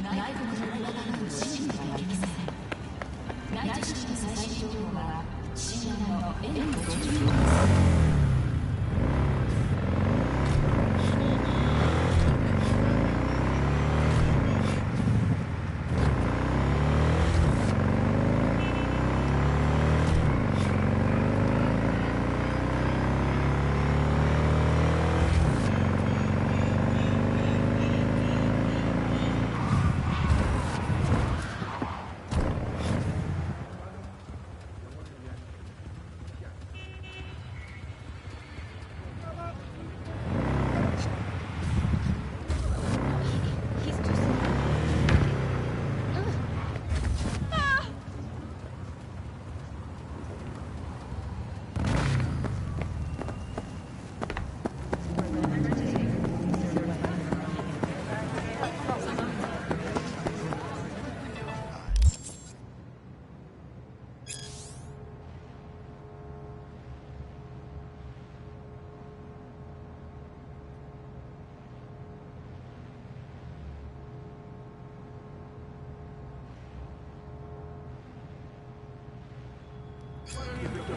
内国の裏側の市民ではありません。ナイトシティの最新情報は深夜の N54 です。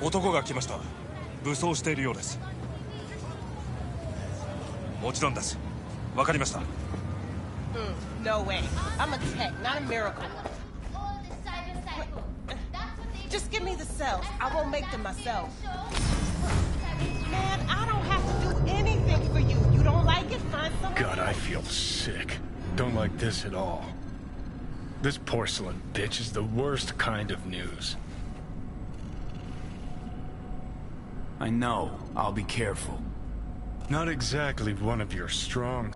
男が来ました。武装しているようです。もちろんです。わかりました。No way. I'm a tech, not a miracle. Just give me the cells. I won't make them myself. Man, I don't have to do anything for you. You don't like it? Find someone. God, I feel sick. Don't like this at all. This porcelain bitch is the worst kind of news. I know. I'll be careful. Not exactly one of your strong...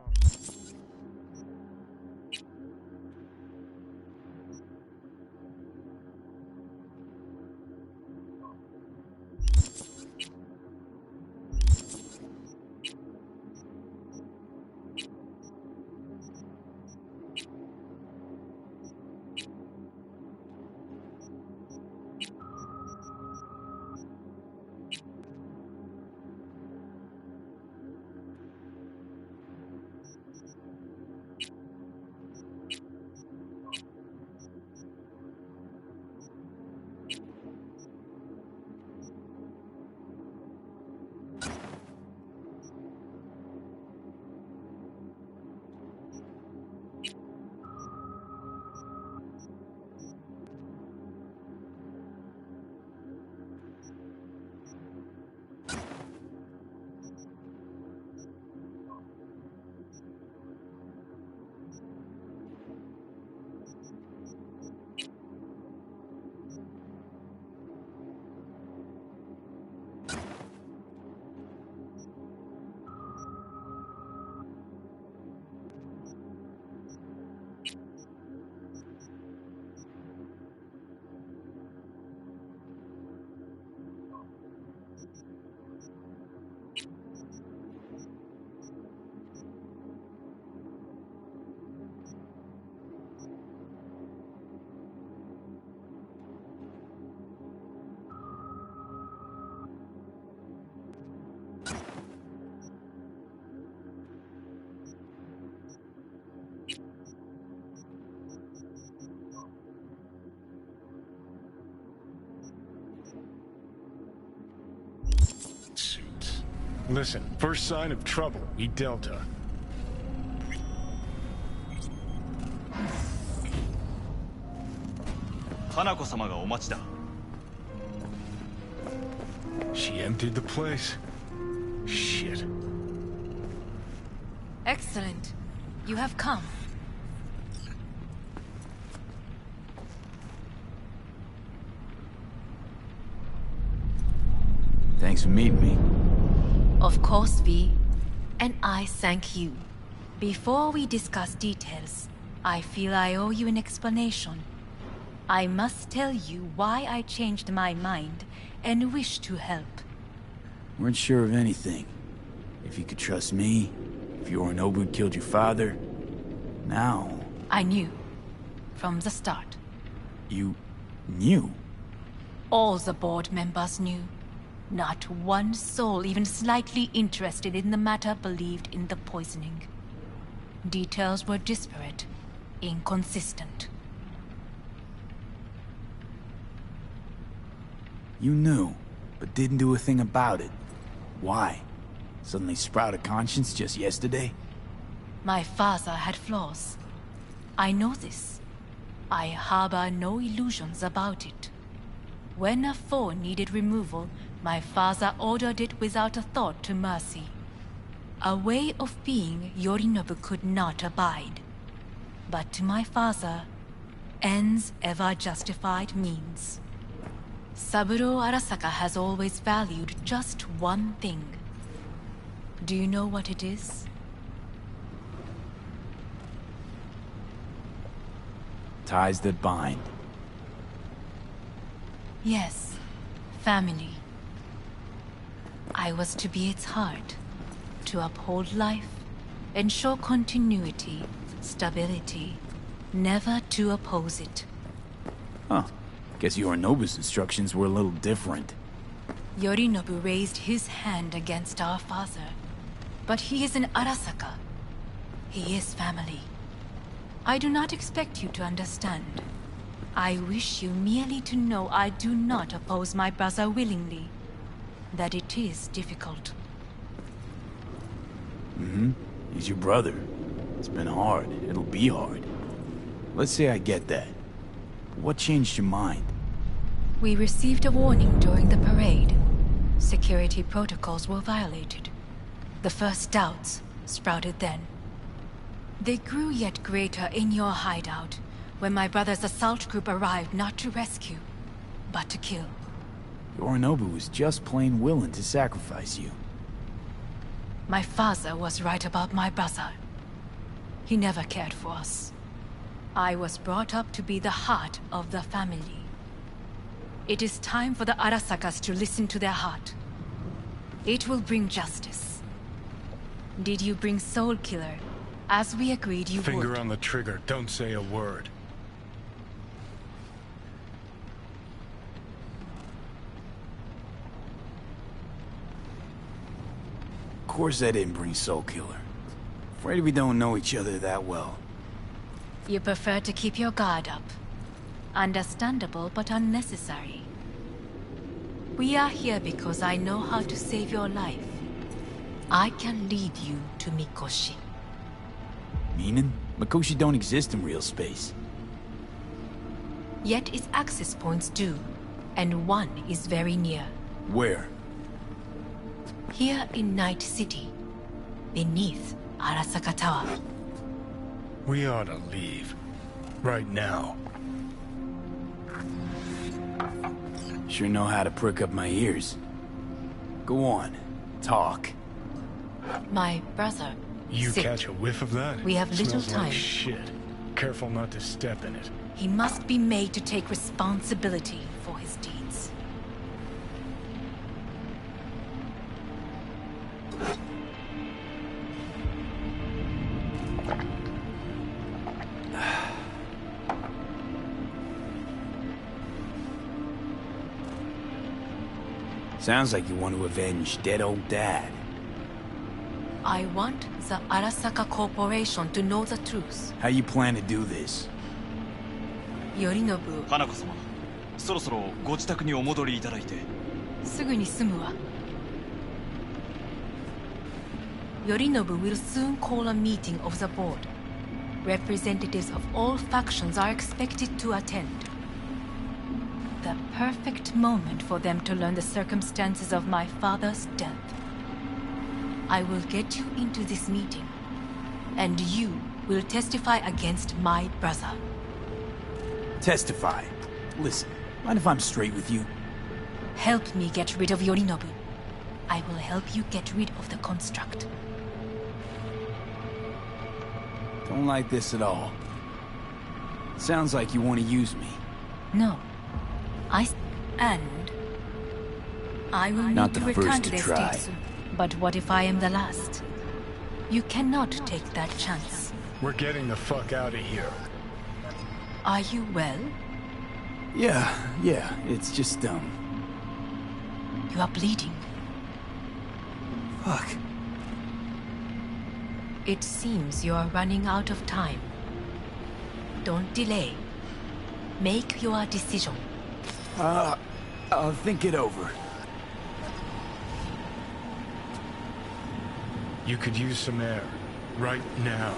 Listen, first sign of trouble, we Delta. She emptied the place. Shit. Excellent. You have come. Thanks for meeting me. Of course, V. And I thank you. Before we discuss details, I feel I owe you an explanation. I must tell you why I changed my mind and wish to help. Weren't sure of anything. If you could trust me, if Yorinobu killed your father. Now... I knew. From the start. You... knew? All the board members knew. Not one soul even slightly interested in the matter believed in the poisoning. Details were disparate, inconsistent. You knew, but didn't do a thing about it. Why? Suddenly sprout a conscience just yesterday? My father had flaws. I know this. I harbor no illusions about it. When a foe needed removal, my father ordered it without a thought to mercy. A way of being Yorinobu could not abide. But to my father, ends ever justified means. Saburo Arasaka has always valued just one thing. Do you know what it is? Ties that bind. Yes, family. I was to be its heart, to uphold life, ensure continuity, stability, never to oppose it. Huh. Guess Yorinobu's instructions were a little different. Yorinobu raised his hand against our father, but he is an Arasaka. He is family. I do not expect you to understand. I wish you merely to know I do not oppose my brother willingly. That it is difficult. He's your brother. It's been hard. It'll be hard. Let's say I get that. What changed your mind? We received a warning during the parade. Security protocols were violated. The first doubts sprouted then. They grew yet greater in your hideout, when my brother's assault group arrived not to rescue, but to kill. Yorinobu was just plain willing to sacrifice you. My father was right about my brother. He never cared for us. I was brought up to be the heart of the family. It is time for the Arasakas to listen to their heart. It will bring justice. Did you bring Soul Killer, as we agreed you would? Finger on the trigger, don't say a word. Of course I didn't bring Soul Killer. Afraid we don't know each other that well. You prefer to keep your guard up. Understandable, but unnecessary. We are here because I know how to save your life. I can lead you to Mikoshi. Meaning? Mikoshi don't exist in real space. Yet its access points do, and one is very near. Where? Here in Night City, beneath Arasaka Tower. We ought to leave. Right now. Sure know how to prick up my ears. Go on, talk. My brother. You sick. catch a whiff of that? We have little Smells time. Like shit. Careful not to step in it. He must be made to take responsibility for his deeds. Sounds like you want to avenge dead old dad. I want the Arasaka Corporation to know the truth. How you plan to do this? Yorinobu, 花子様、そろそろご自宅にお戻りいただいて。すぐに済むわ。Yorinobu will soon call a meeting of the board. Representatives of all factions are expected to attend. The perfect moment for them to learn the circumstances of my father's death. I will get you into this meeting, and you will testify against my brother. Testify. Listen, mind if I'm straight with you? Help me get rid of Yorinobu. I will help you get rid of the construct. Don't like this at all. Sounds like you want to use me. No. And I will Not need to the return first to to the try. States. But what if I am the last? You cannot take that chance. We're getting the fuck out of here. Are you well? Yeah, it's just, You are bleeding. Fuck. It seems you are running out of time. Don't delay. Make your decision. I'll think it over. You could use some air. Right now.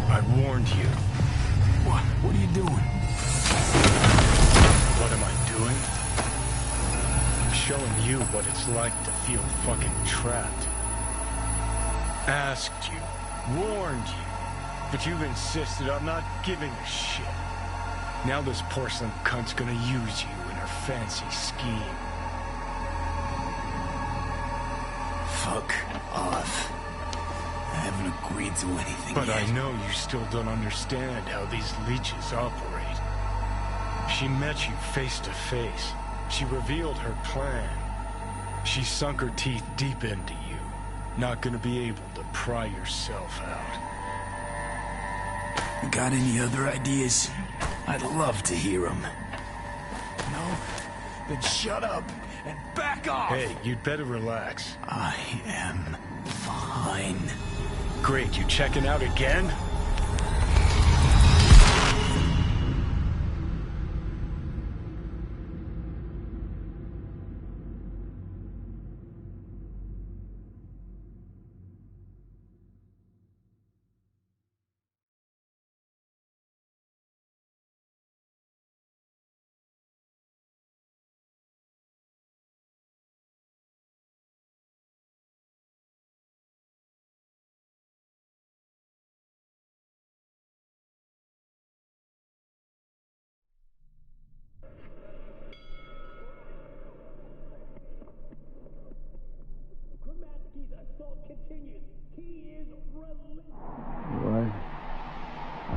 I warned you. What are you doing? What am I doing? I'm showing you what it's like to feel fucking trapped. Asked you, warned you, but you've insisted on not giving a shit. Now this porcelain cunt's gonna use you in her fancy scheme. Fuck off. I haven't agreed to anything But yet. I know you still don't understand how these leeches operate. She met you face to face. She revealed her plan. She sunk her teeth deep into you. Not gonna be able to pry yourself out. You got any other ideas? I'd love to hear them. No? Then shut up and back off! Hey, you'd better relax. I am fine. Great, you checking out again? What?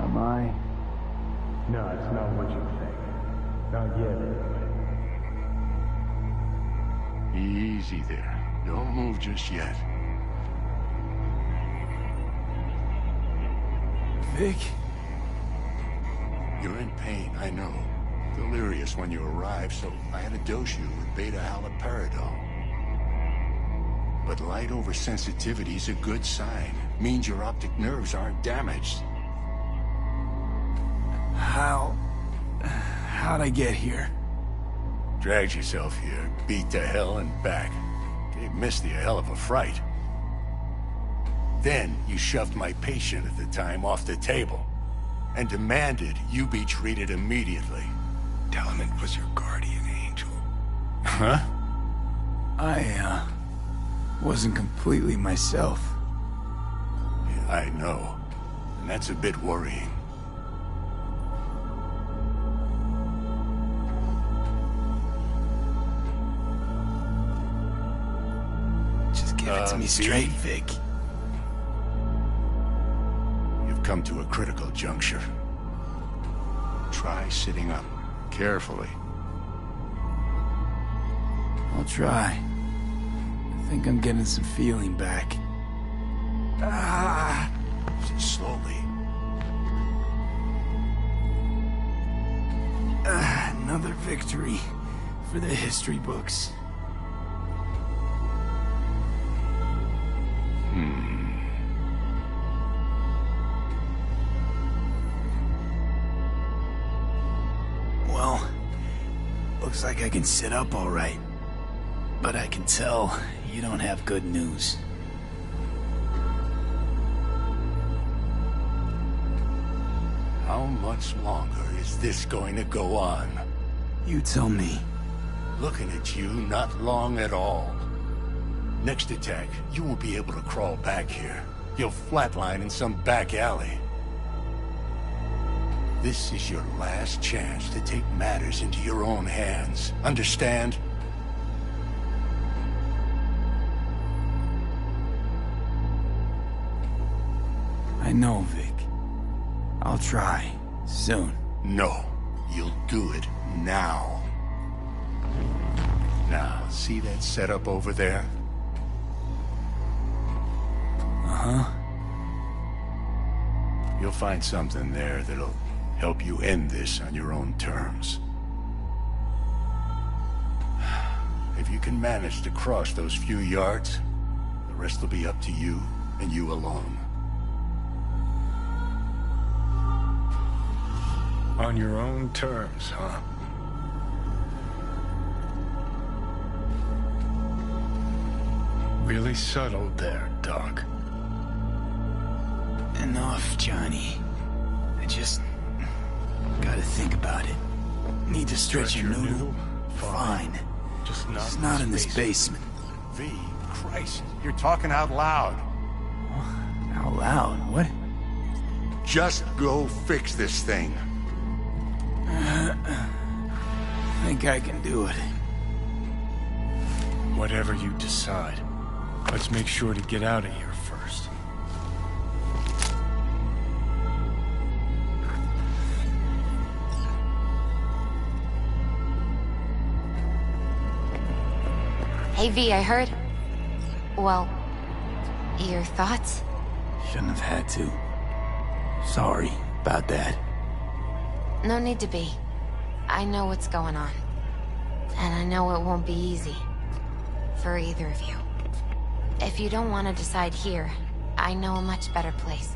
Am I? No, it's not what you think. Not yet, anyway. Easy there. Don't move just yet. Vic? You're in pain, I know. Delirious when you arrived, so I had to dose you with beta-haloperidol. But light oversensitivity is a good sign. Means your optic nerves aren't damaged. How'd I get here? Dragged yourself here, beat to hell and back. Gave Misty a hell of a fright. Then you shoved my patient at the time off the table and demanded you be treated immediately. Tell him it was your guardian angel. Huh? I wasn't completely myself. Yeah, I know. And that's a bit worrying. Just give it to me straight, Vic. You've come to a critical juncture. Try sitting up, carefully. I'll try. I think I'm getting some feeling back. Slowly. Another victory for the history books. Well, looks like I can sit up all right. But I can tell you don't have good news. How much longer is this going to go on? You tell me. Looking at you, not long at all. Next attack, you won't be able to crawl back here. You'll flatline in some back alley. This is your last chance to take matters into your own hands. Understand? I know, Vic. I'll try. Soon. No. You'll do it now. Now, see that setup over there? Uh-huh. You'll find something there that'll help you end this on your own terms. If you can manage to cross those few yards, the rest will be up to you and you alone. On your own terms, huh? Really settled there, Doc. Enough, Johnny. I just gotta think about it. Need to stretch your noodle? Fine. Just It's not in this basement. V, Christ, you're talking out loud. Out loud? What? Just go fix this thing. I think I can do it. Whatever you decide. Let's make sure to get out of here first. Hey V, I heard... Well, your thoughts? Shouldn't have had to. Sorry about that. No need to be. I know what's going on. And I know it won't be easy. For either of you. If you don't want to decide here, I know a much better place.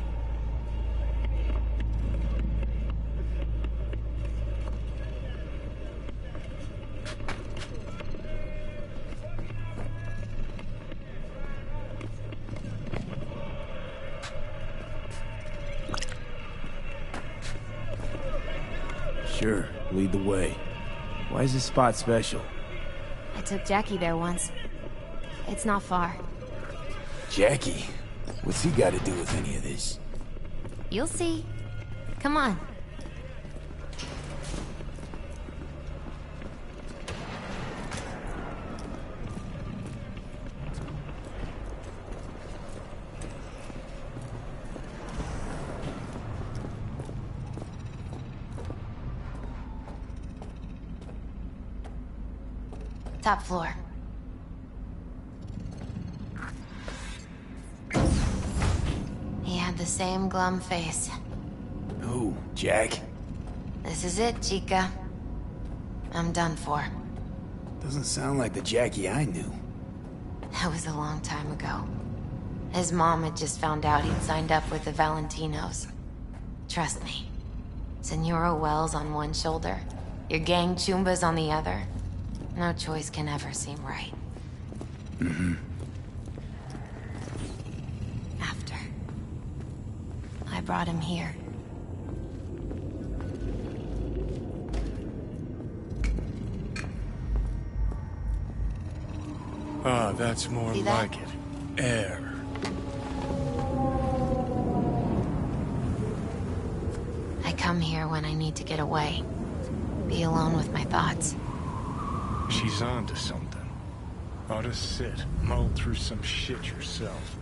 Sure, lead the way. Why is this spot special? I took Jackie there once. It's not far. Jackie? What's he got to do with any of this? You'll see. Come on. Top floor. He had the same glum face. Who? Jack? This is it, Chica. I'm done for. Doesn't sound like the Jackie I knew. That was a long time ago. His mom had just found out he'd signed up with the Valentinos. Trust me. Senora Wells on one shoulder, your gang Chumbas on the other. No choice can ever seem right. Mm-hmm. After. I brought him here. Ah, that's more See that? like it. Air. I come here when I need to get away. Be alone with my thoughts. She's on to something. Ought to sit, mull through some shit yourself.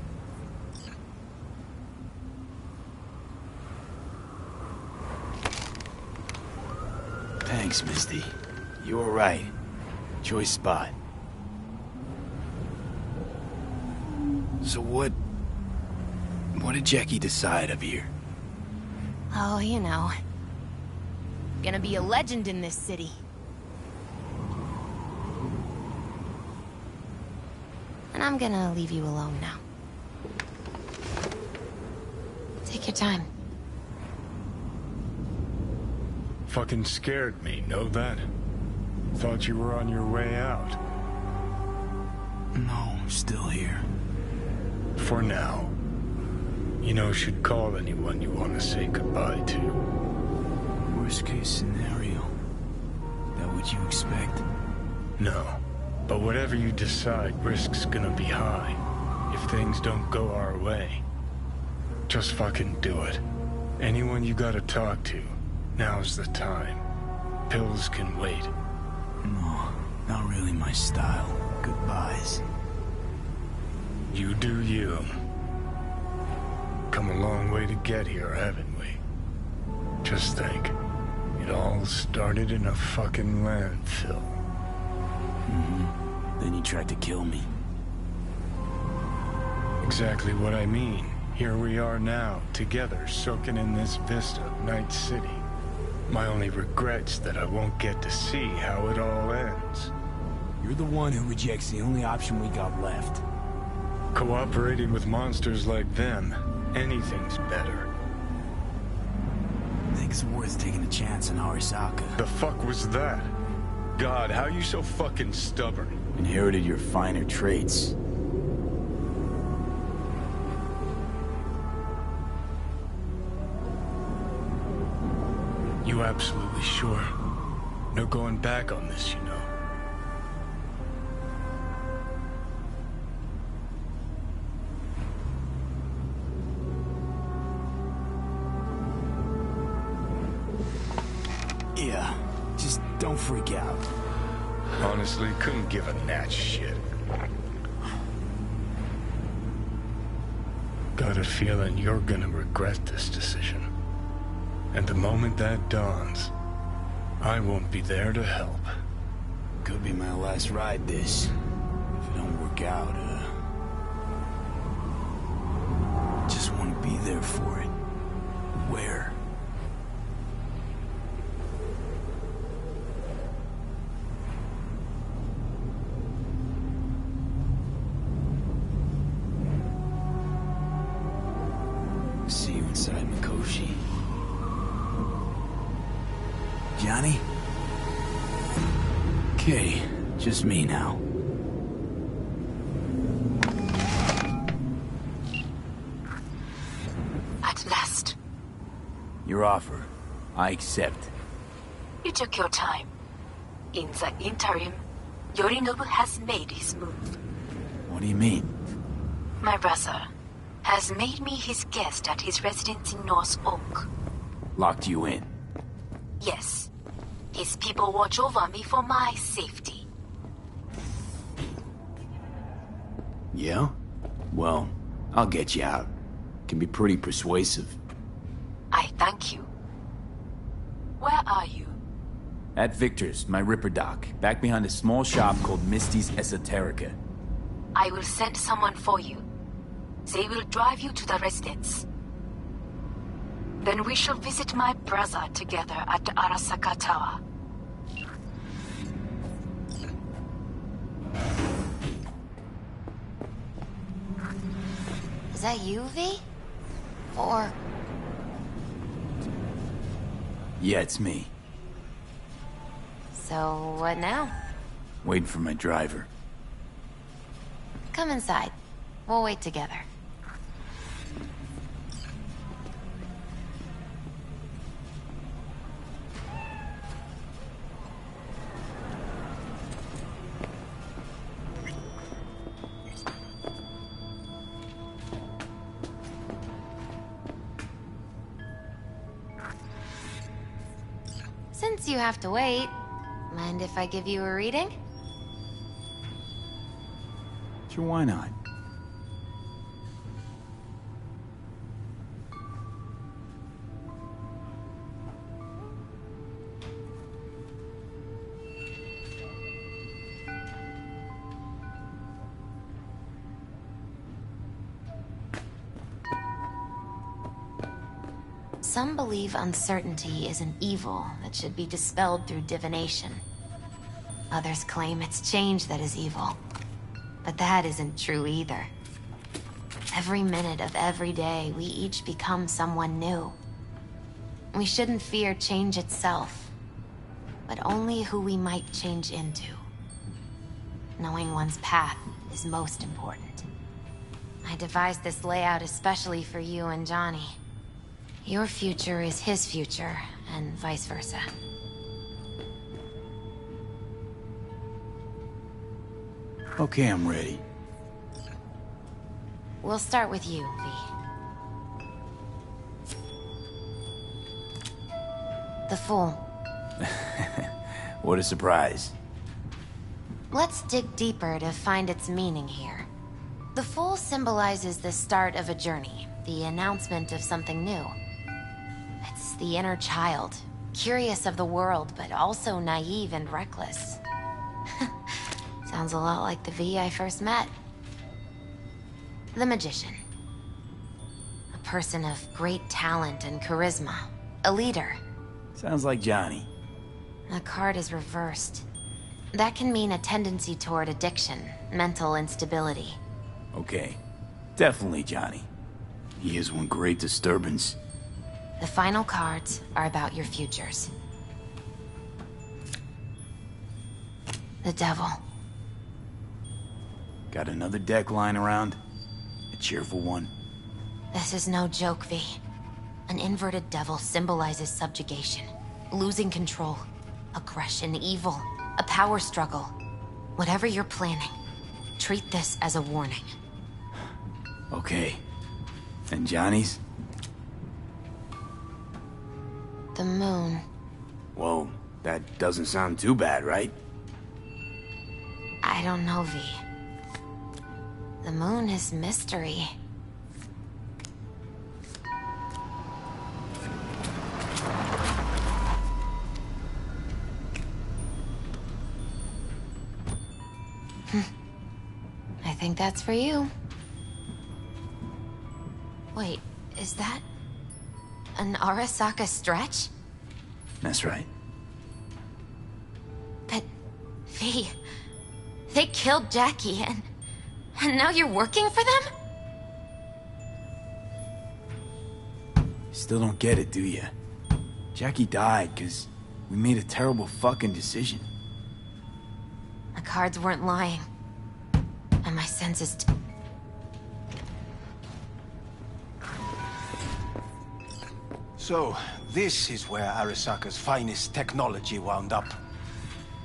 Thanks, Misty. You were right. Choice spot. So what did Jackie decide up here? Oh, you know. Gonna be a legend in this city. And I'm gonna leave you alone now. Take your time. Fucking scared me, know that? Thought you were on your way out. No, I'm still here. For now. You know, should call anyone you want to say goodbye to. Worst case scenario. That what you expect? No. But whatever you decide, risk's gonna be high. If things don't go our way. Just fucking do it. Anyone you gotta talk to, now's the time. Pills can wait. No, not really my style. Goodbyes. You do you. Come a long way to get here, haven't we? Just think. It all started in a fucking landfill. Mm-hmm. Then you tried to kill me. Exactly what I mean. Here we are now, together, soaking in this vista of Night City. My only regret's that I won't get to see how it all ends. You're the one who rejects the only option we got left. Cooperating with monsters like them, anything's better. I think it's worth taking a chance on Arisaka. The fuck was that? God, how you so fucking stubborn? Inherited your finer traits. You absolutely sure? No going back on this, you know. Yeah, just don't freak out. Honestly, couldn't give a gnat's shit. Got a feeling you're gonna regret this decision. And the moment that dawns, I won't be there to help. Could be my last ride this. If it don't work out, just want to be there for it. Where? See you inside, Mikoshi. Johnny? Okay, just me now. At last. Your offer, I accept. You took your time. In the interim, Yorinobu has made his move. What do you mean? My brother has made me his guest at his residence in North Oak. Locked you in. Yes. His people watch over me for my safety. Yeah? Well, I'll get you out. Can be pretty persuasive. I thank you. Where are you? At Victor's, my Ripper Dock, back behind a small shop called Misty's Esoterica. I will send someone for you. They will drive you to the residence. Then we shall visit my brother together at the Arasaka Tower. Is that you, V? Or... Yeah, it's me. So, what now? Waiting for my driver. Come inside. We'll wait together. Since you have to wait, mind if I give you a reading? Sure, why not? Some believe uncertainty is an evil that should be dispelled through divination. Others claim it's change that is evil. But that isn't true either. Every minute of every day, we each become someone new. We shouldn't fear change itself, but only who we might change into. Knowing one's path is most important. I devised this layout especially for you and Johnny. Your future is his future, and vice versa. Okay, I'm ready. We'll start with you, V. The Fool. What a surprise. Let's dig deeper to find its meaning here. The Fool symbolizes the start of a journey, the announcement of something new. It's the inner child, curious of the world, but also naive and reckless. Sounds a lot like the V I first met. The Magician. A person of great talent and charisma. A leader. Sounds like Johnny. The card is reversed. That can mean a tendency toward addiction, mental instability. Okay. Definitely Johnny. He is one great disturbance. The final cards are about your futures. The devil. Got another deck lying around? A cheerful one? This is no joke, V. An inverted devil symbolizes subjugation, losing control, aggression, evil, a power struggle. Whatever you're planning, treat this as a warning. Okay. And Johnny's? The moon. Whoa, that doesn't sound too bad, right? I don't know, V. The moon is mystery. I think that's for you. Wait, is that an Arasaka stretch? That's right. But, V, they killed Jackie and now you're working for them? Still don't get it, do ya? Jackie died because we made a terrible fucking decision. The cards weren't lying. And my senses So, this is where Arasaka's finest technology wound up.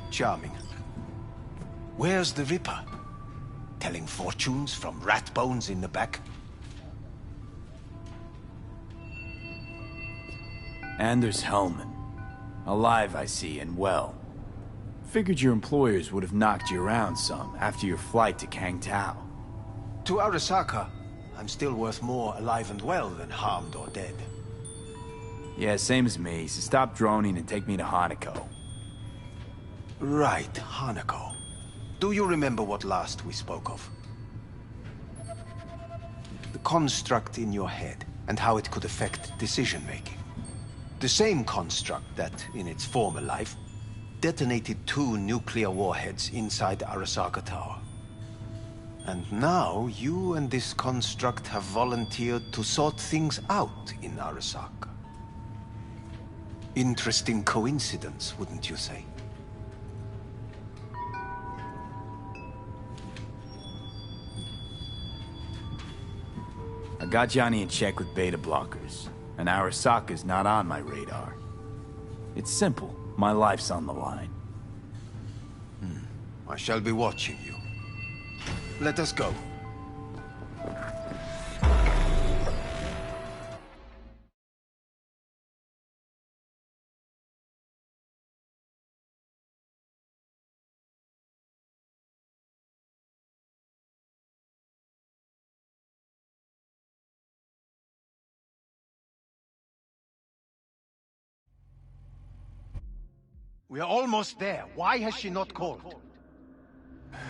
Charming. Where's the Ripper? Telling fortunes from rat bones in the back? Anders Hellman. Alive, I see, and well. Figured your employers would have knocked you around some after your flight to Kangtao. To Arasaka, I'm still worth more alive and well than harmed or dead. Yeah, same as me, so stop droning and take me to Hanako. Right, Hanako. Do you remember what last we spoke of? The construct in your head, and how it could affect decision-making. The same construct that, in its former life, detonated 2 nuclear warheads inside Arasaka Tower. And now, you and this construct have volunteered to sort things out in Arasaka. Interesting coincidence, wouldn't you say? I got Johnny in check with beta blockers, and Arasaka's not on my radar. It's simple. My life's on the line. I shall be watching you. Let us go. We are almost there. Why has she not called?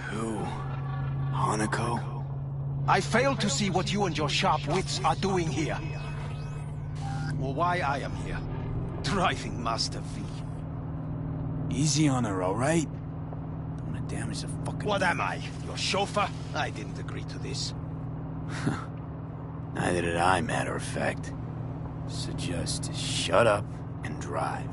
Who? Hanako? I fail to see what you and your sharp wits are doing here. Or why I am here. Driving Master V. Easy on her, alright? Don't wanna damage the fucking... What am I? Your chauffeur? I didn't agree to this. Neither did I, matter of fact. So just shut up and drive.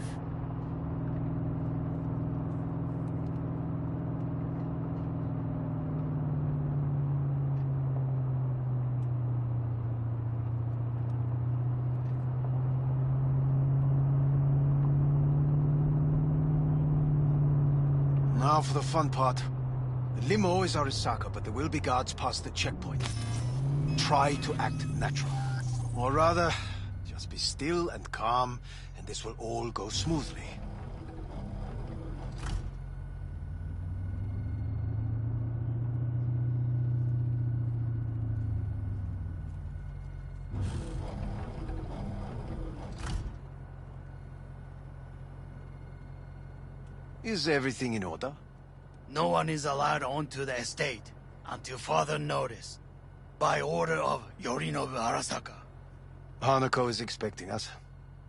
Now for the fun part. The limo is Arasaka, but there will be guards past the checkpoint. Try to act natural. Or rather, just be still and calm, and this will all go smoothly. Is everything in order? No one is allowed onto the estate until further notice. By order of Yorinobu Arasaka. Hanako is expecting us.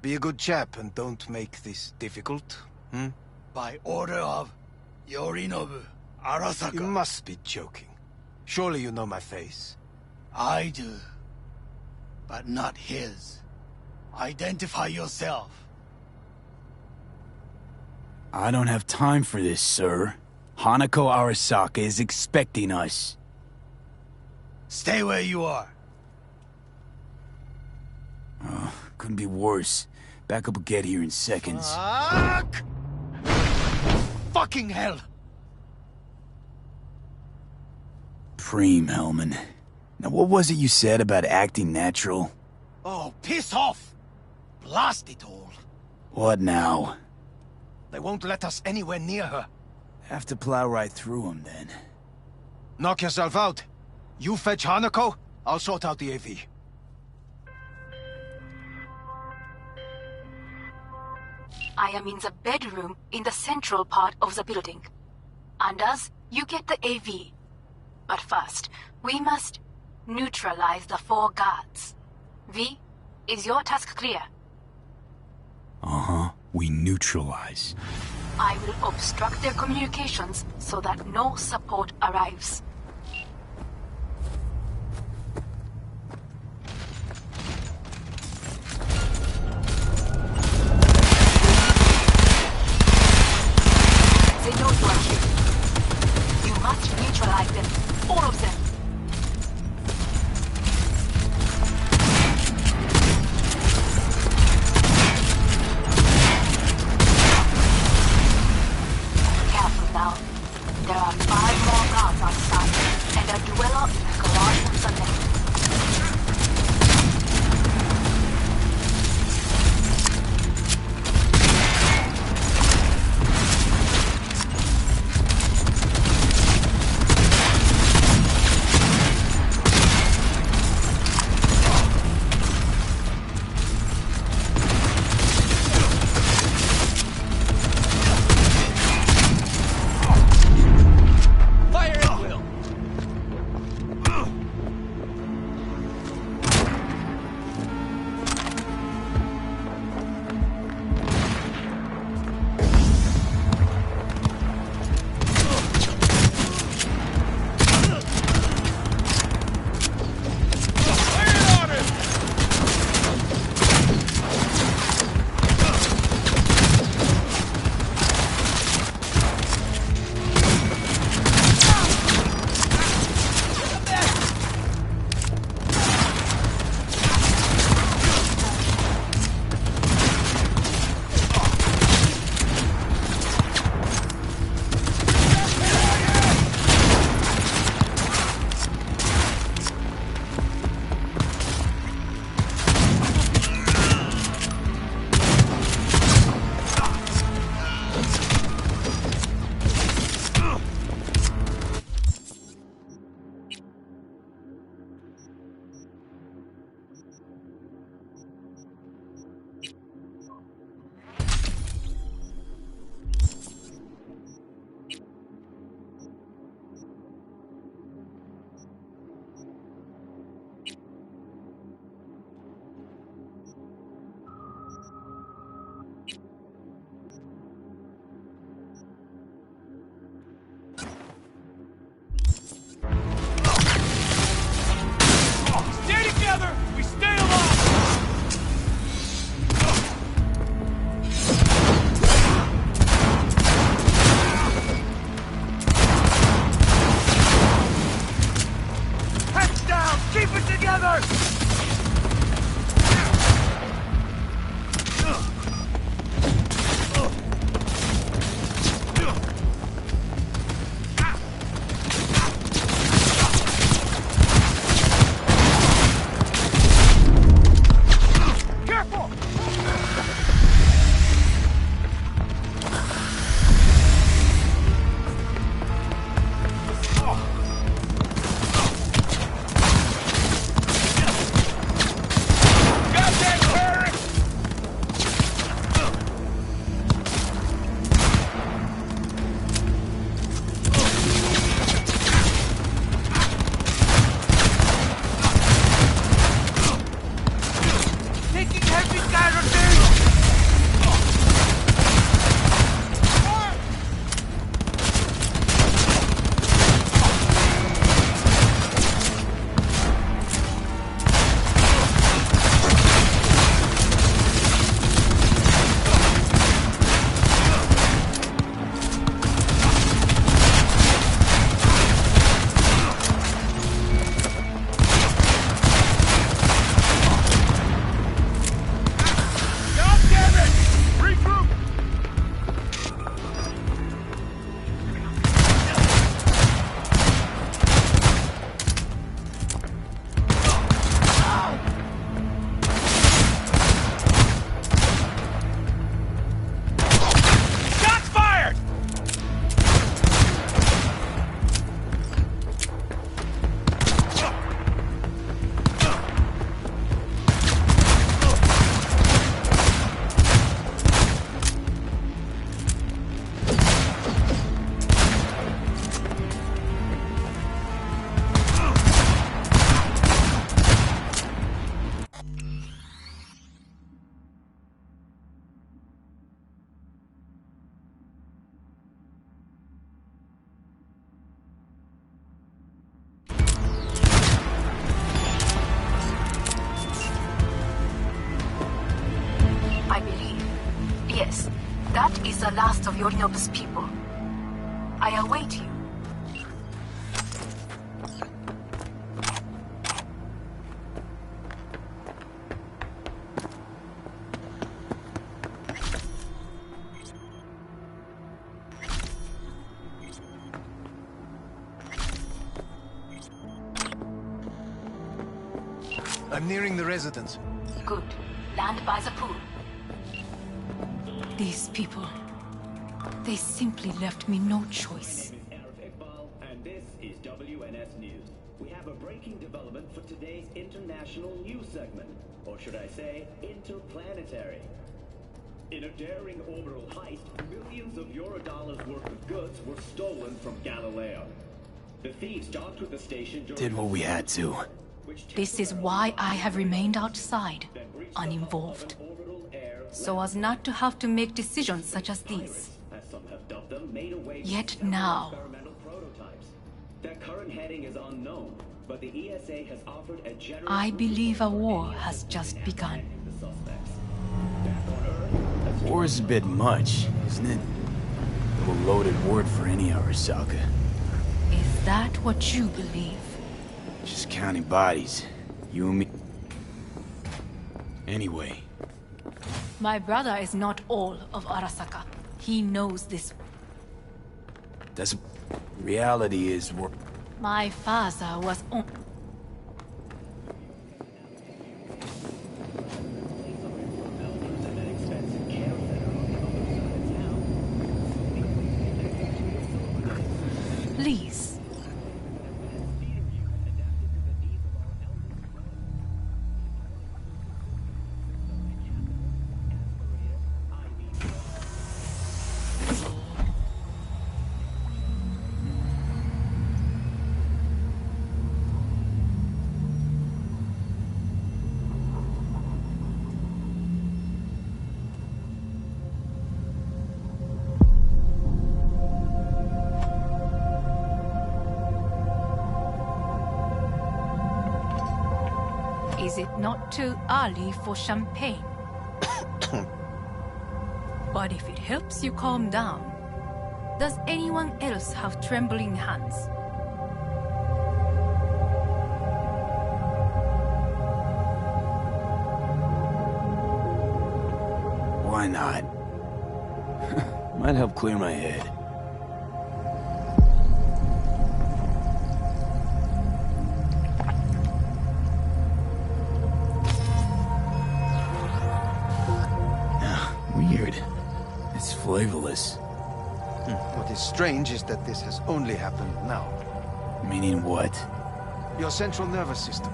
Be a good chap and don't make this difficult, hmm? By order of Yorinobu Arasaka. You must be joking. Surely you know my face. I do. But not his. Identify yourself. I don't have time for this, sir. Hanako Arasaka is expecting us. Stay where you are. Couldn't be worse. Backup will get here in seconds. Fuck! Fucking hell! Preem, Hellman. Now what was it you said about acting natural? Oh, piss off! Blast it all. What now? They won't let us anywhere near her. Have to plow right through them, then. Knock yourself out. You fetch Hanako, I'll sort out the AV. I am in the bedroom in the central part of the building. Anders, you get the AV. But first, we must neutralize the 4 guards. V, is your task clear? Uh-huh. We neutralize. I will obstruct their communications so that no support arrives. They know you are here. You must neutralize them. All of them. Careful now. There are 5 more guards outside. Yes, that is the last of Yorinobu's people. I await you. I'm nearing the residence. Good. Land by the pool. These people... they simply left me no choice. And this is WNS News. We have a breaking development for today's international news segment. Or should I say, interplanetary. In a daring orbital heist, millions of Eurodollars worth of goods were stolen from Galileo. The thieves docked with the station during... Did what we had to. This is why I have remained outside, uninvolved. So as not to have to make decisions such as these. Yet now... Their current heading is unknown, but the ESA has offered a generous... I believe a war has just begun. War is a bit much, isn't it? A loaded word for any Arasaka. Is that what you believe? Just counting bodies. You and me. Anyway. My brother is not all of Arasaka. He knows this. Reality is war. My father was on... Please. Is it not too early for champagne? But if it helps you calm down, does anyone else have trembling hands? Why not? Might help clear my head. Weird. It's flavorless. What is strange is that this has only happened now. Meaning what? Your central nervous system.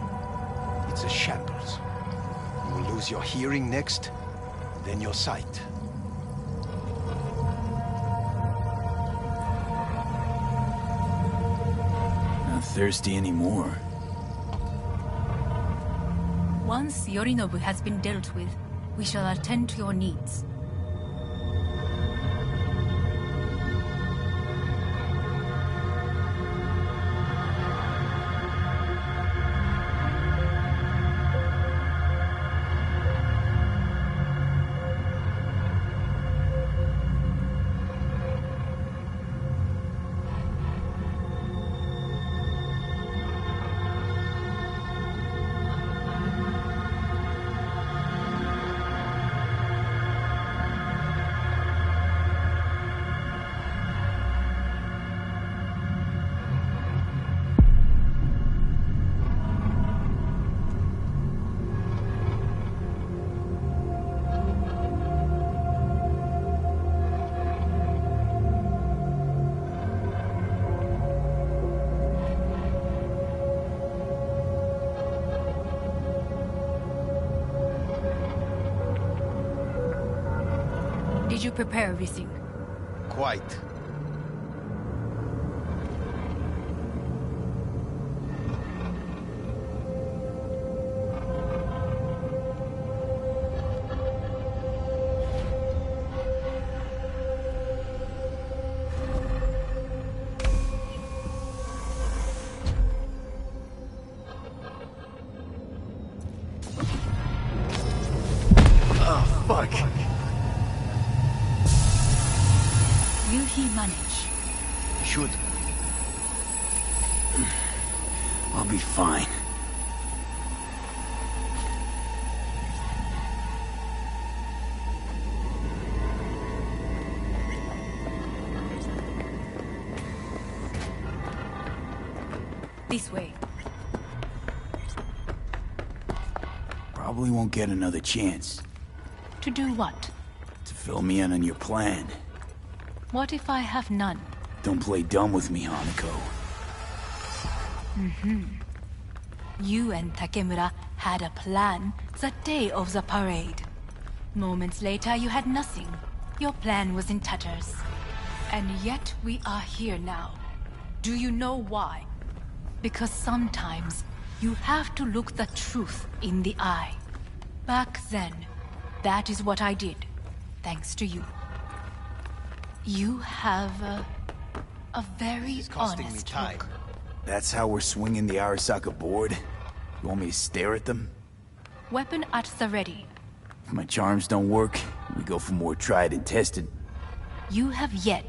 It's a shambles. You will lose your hearing next, then your sight. Not thirsty anymore. Once Yorinobu has been dealt with, we shall attend to your needs. Did you prepare everything? Quite. Oh, fuck. he manage? Should. I'll be fine. This way. Probably won't get another chance. To do what? To fill me in on your plan. What if I have none? Don't play dumb with me, Hanako. You and Takemura had a plan the day of the parade. Moments later, you had nothing. Your plan was in tatters. And yet we are here now. Do you know why? Because sometimes you have to look the truth in the eye. Back then, that is what I did, thanks to you. You have a very honest look. That's how we're swinging the Arasaka board? You want me to stare at them? Weapon at the ready. If my charms don't work, we go for more tried and tested. You have yet.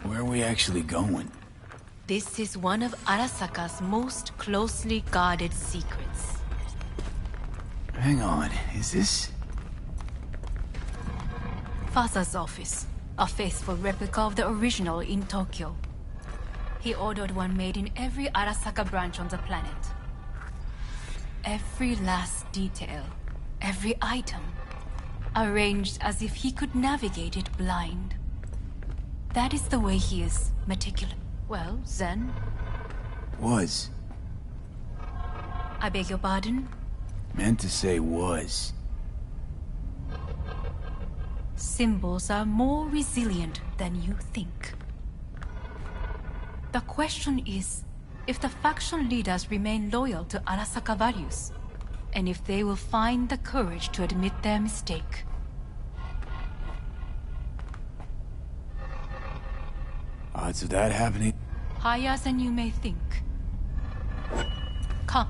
Where are we actually going? This is one of Arasaka's most closely guarded secrets. Hang on, is this... Father's office. A faithful replica of the original in Tokyo. He ordered one made in every Arasaka branch on the planet. Every last detail, every item, arranged as if he could navigate it blind. That is the way he is, meticulous. Well, Zen. Was. I beg your pardon? Meant to say was. Symbols are more resilient than you think. The question is, if the faction leaders remain loyal to Arasaka values, and if they will find the courage to admit their mistake. Odds of that happening? Higher than you may think. Come.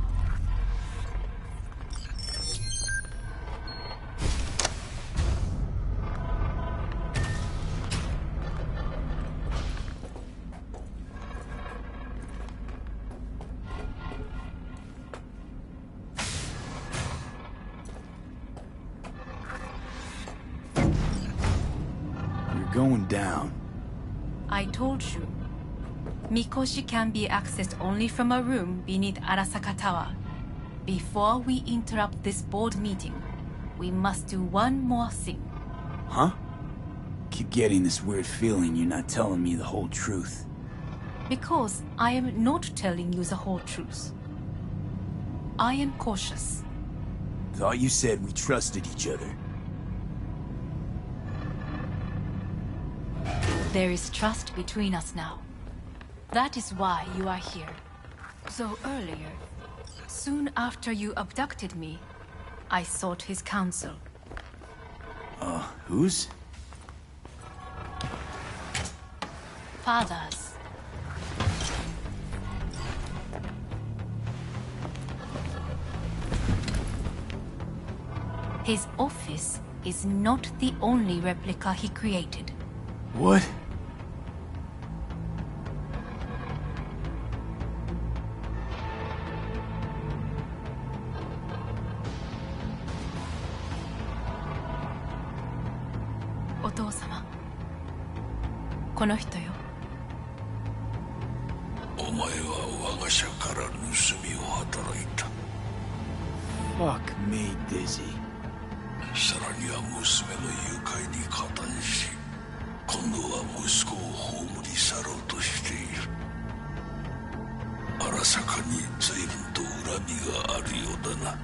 You're going down. I told you. Mikoshi can be accessed only from a room beneath Arasaka Tower. Before we interrupt this board meeting, we must do one more thing. Huh? Keep getting this weird feeling you're not telling me the whole truth. Because I am not telling you the whole truth. I am cautious. Thought you said we trusted each other. There is trust between us now. That is why you are here. So earlier, soon after you abducted me, I sought his counsel. Whose? Father's. His office is not the only replica he created. What? Otou-sama. この人よ。お前は我が社から盗みを働いた。Fuck me, Dizzy. さらには娘の誘拐に加担し、今度は息子を葬り去ろうとしている。荒坂に随分と恨みがあるようだな。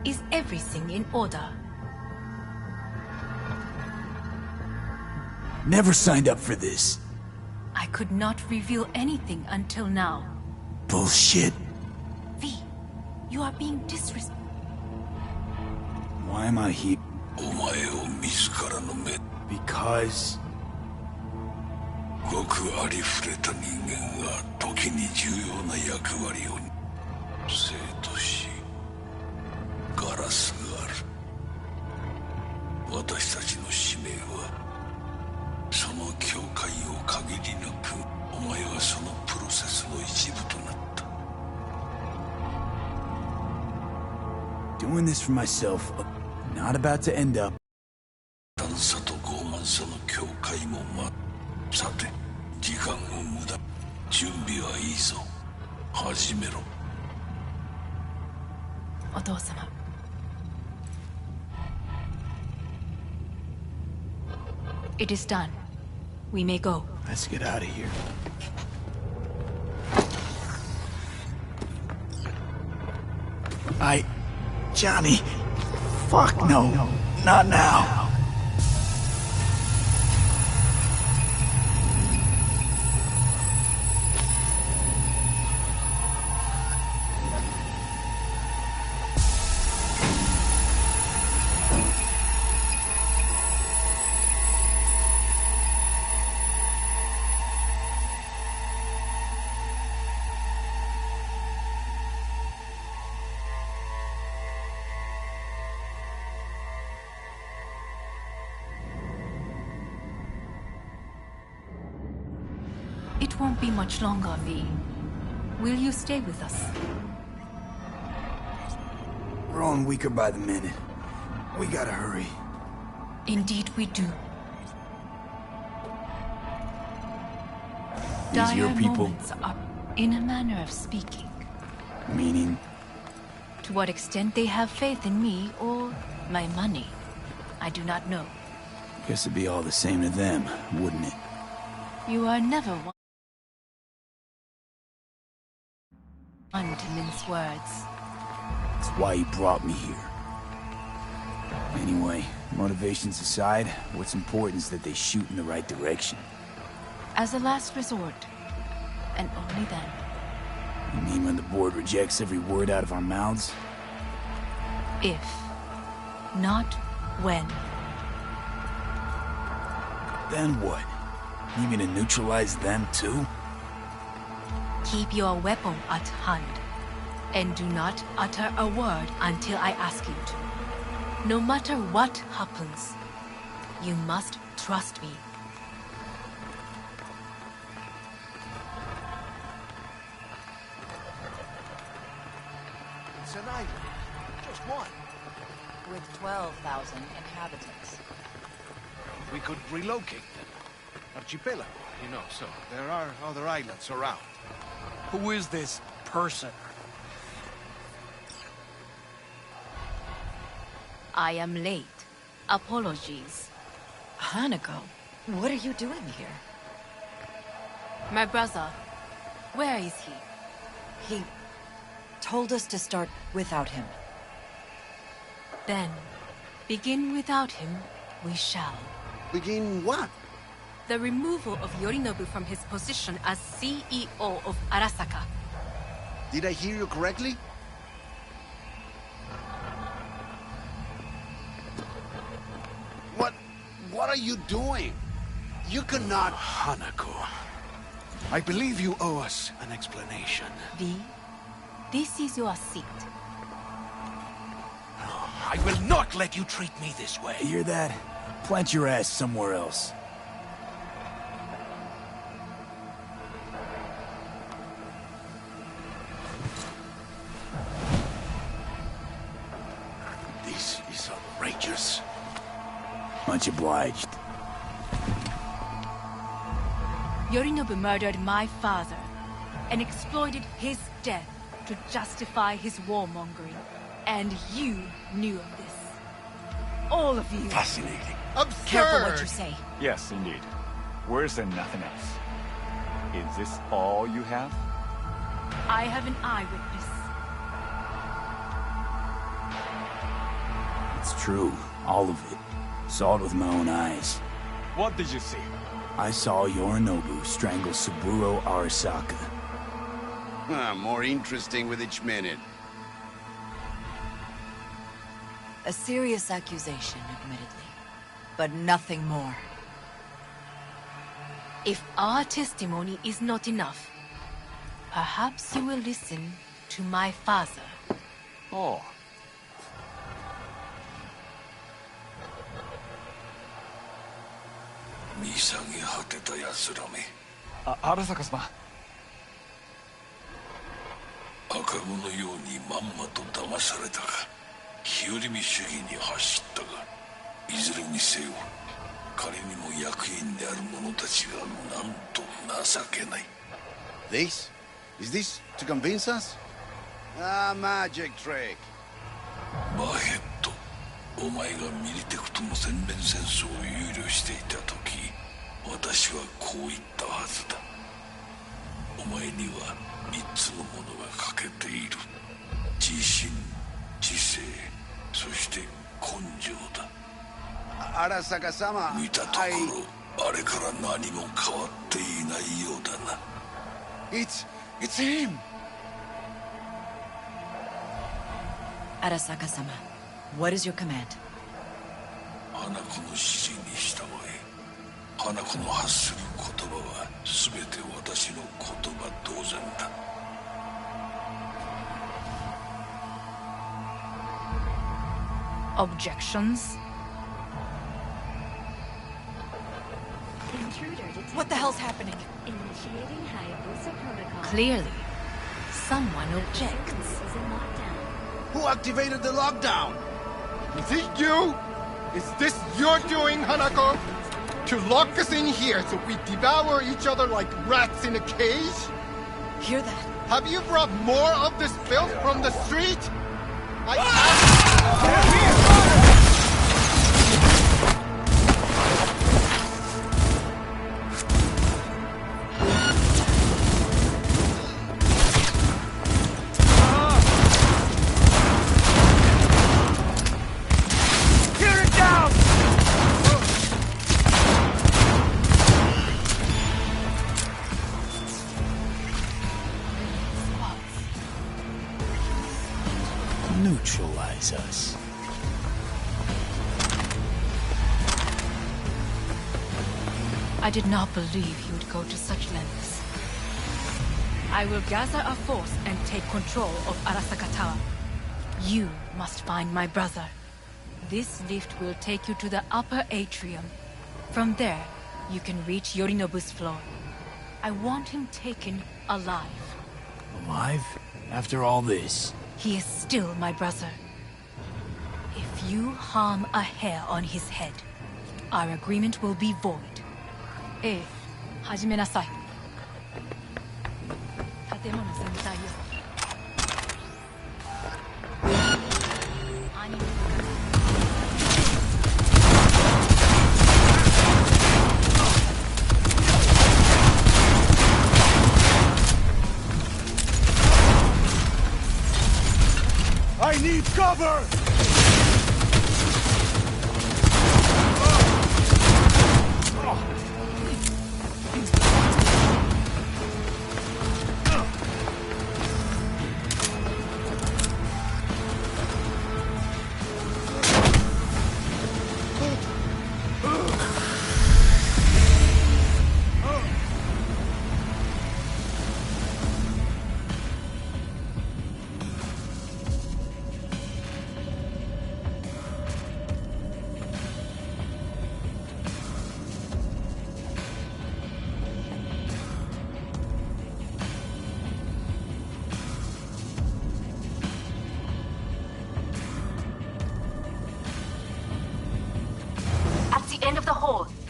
Is everything in order? Never signed up for this. I could not reveal anything until now. Bullshit. V, You are being disrespectful. Why am I here? お前を自らの目 Because... ごくありふれた人間が時に重要な役割を生と死ガラスがある私たちの使命はその境界を限りなくお前はそのプロセスの一部となった Doing this for myself, not about to end up. 段差と傲慢さの境界もさて時間を無駄準備はいいぞ始めろお父様 It is done. We may go. Let's get out of here. Johnny. Fuck no. Not now. It won't be much longer, V. Will you stay with us? We're growing weaker by the minute. We gotta hurry. Indeed we do. These your Dire people? moments are, in a manner of speaking. Meaning? To what extent they have faith in me or my money, I do not know. Guess it'd be all the same to them, wouldn't it? You are never one to mince words. That's why you brought me here. Anyway, motivations aside, what's important is that they shoot in the right direction. As a last resort, and only then. You mean when the board rejects every word out of our mouths? If, not when. Then what? Need me to neutralize them too? Keep your weapon at hand, and do not utter a word until I ask you to. No matter what happens, you must trust me. It's an island. Just one. With 12,000 inhabitants. We could relocate them. Archipelago, you know, so there are other islands around. Who is this person? I am late. Apologies. Hanako, what are you doing here? My brother, where is he? He told us to start without him. Then, begin without him, we shall. Begin what? The removal of Yorinobu from his position as CEO of Arasaka. Did I hear you correctly? What are you doing? You cannot... Hanako, I believe you owe us an explanation. V, this is your seat. I will not let you treat me this way. You hear that? Plant your ass somewhere else. This is outrageous. Much obliged. Yorinobu murdered my father and exploited his death to justify his warmongering. And you knew of this. All of you. Fascinating. Absurd! Careful what you say. Yes, indeed. Worse than nothing else. Is this all you have? I have an eyewitness. It's true. All of it. Saw it with my own eyes. What did you see? I saw Yorinobu strangle Saburo Arasaka. More interesting with each minute. A serious accusation, admittedly. But nothing more. If our testimony is not enough, perhaps you will listen to my father. Oh. Arasaka様。赤子のようにまんまと騙されたが、日和見主義に走ったが、いずれにせよ、彼にも役員である者たちがなんと情けない。This? Is this to convince us? Ah, magic trick. マヘッド、お前がミリテクとの全面戦争を憂慮していた時、私はこう言ったはずだ。お前には3つのものが欠けている。自信、知性、そして根性だ。Arasaka sama. 見たところ、あれから何も変わっていないようだな。It's him. Arasaka-sama, what is your command? 花子の指示に従え。花子の発する言葉は全て私の言葉同然だ。Objections? What the hell's happening? Clearly, someone objects. Who activated the lockdown? Is it you? Is this your doing, Hanako? To lock us in here so we devour each other like rats in a cage? Hear that? Have you brought more of this filth from the street? Neutralize us. I did not believe he would go to such lengths. I will gather a force and take control of Arasaka Tower. You must find my brother. This lift will take you to the upper atrium. From there, you can reach Yorinobu's floor. I want him taken alive. Alive? After all this? He is still my brother. If you harm a hair on his head, our agreement will be void. 始めなさい。建物全体よ。I need cover!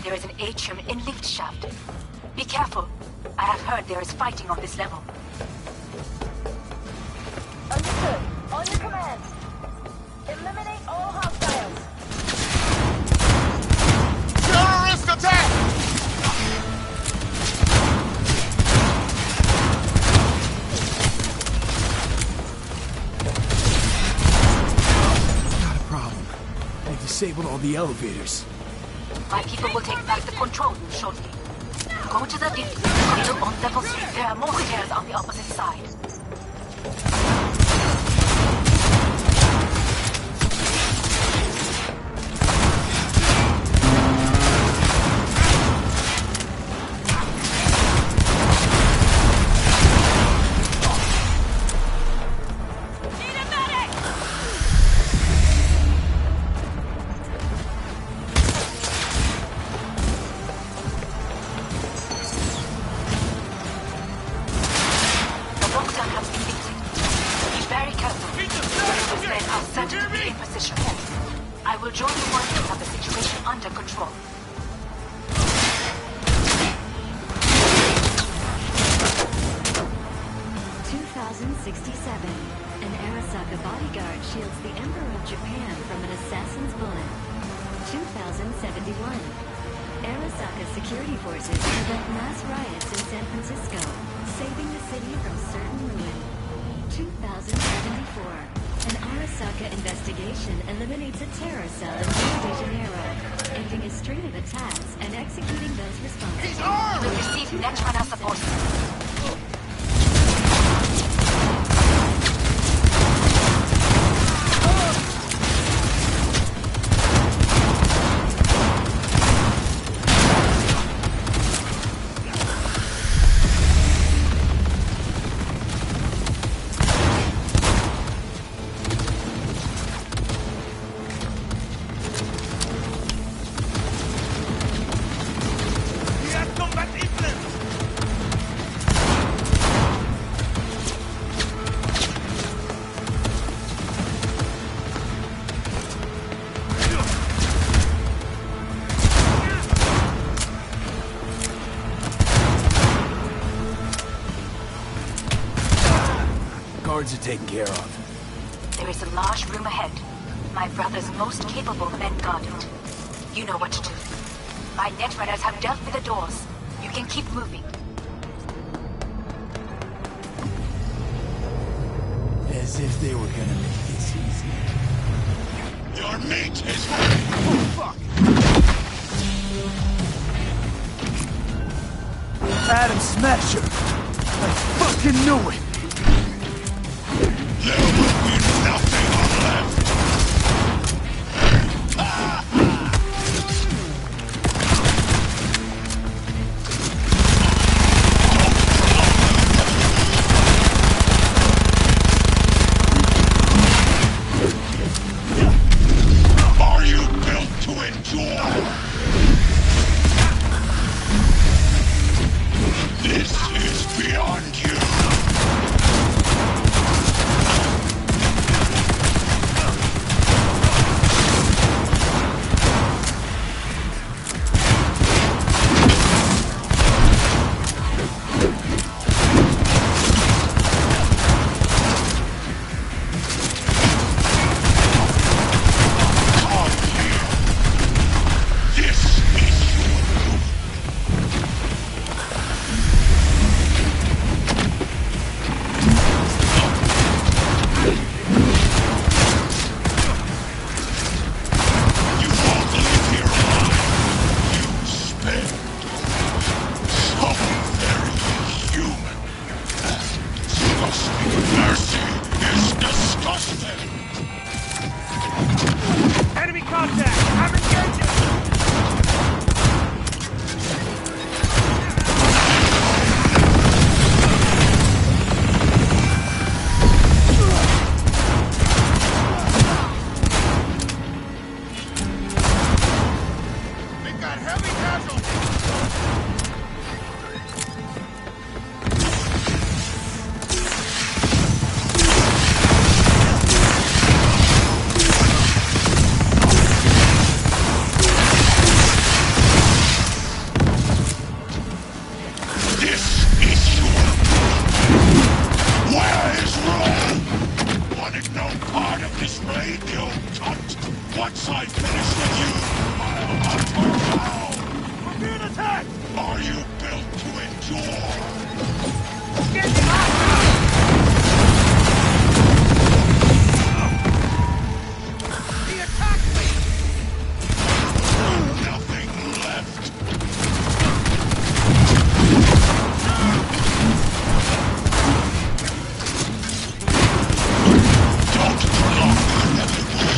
There is an atrium in lift shaft. Be careful. I have heard there is fighting on this level. Understood. On your command. Eliminate all hostiles. Terrorist attack! Not a problem. I disabled all the elevators. My people will take back the control room shortly. Go to the lift corridor on level 3. There are more stairs on the opposite side. Allies are certain to be in position. I will join you once you have the situation under control. 2067. An Arasaka bodyguard shields the Emperor of Japan from an assassin's bullet. 2071. Arasaka security forces prevent mass riots in San Francisco, saving the city from certain ruin. 2074. An Arasaka investigation eliminates a terror cell in Rio de Janeiro, ending a string of attacks and executing those responsible. He's armed! You will receive Netrunner support. Guards are taken care of. There is a large room ahead. My brother's most capable men guard it. You know what to do. My Netrunners have dealt with the doors. You can keep moving. As if they were gonna make this easy. Your mate is ready! Oh, fuck! Adam Smasher! I fucking knew it! There will be nothing left! Are you built to endure? This is beyond you! Once I finish with you, I'll hunt her down! We're being attacked! Are you built to endure? Get him out! He attacked me! Nothing left! Don't prolong the inevitable!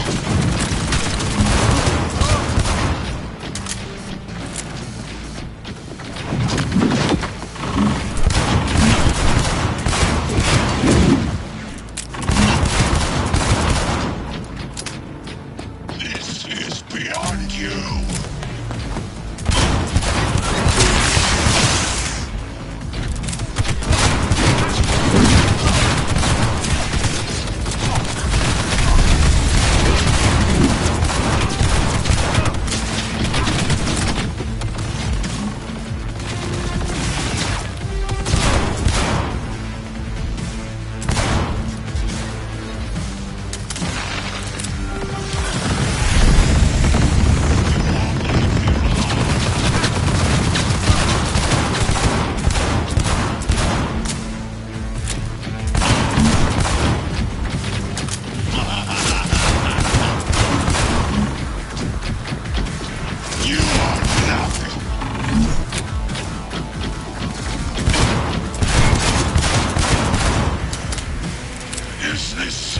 is this? A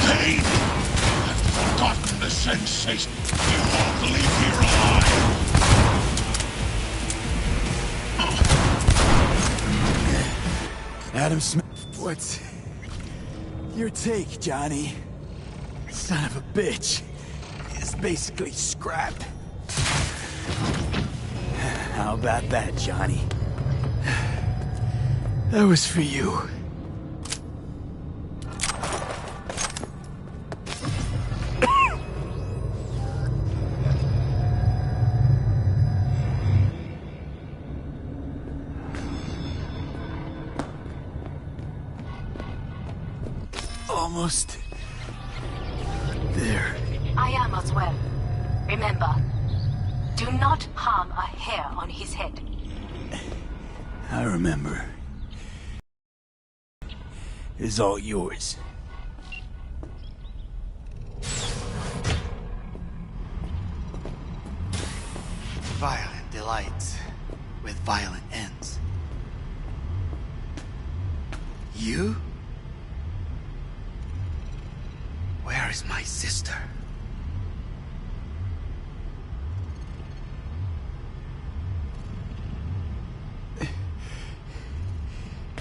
pain? I've forgotten the sensation. You won't leave here alive. Adam Smith. What's your take, Johnny? Son of a bitch. It's basically scrapped. How about that, Johnny? That was for you. Almost there. I am as well. Remember, do not harm a hair on his head. I remember. It's all yours. Violent delights with violent ends. You? Where is my sister?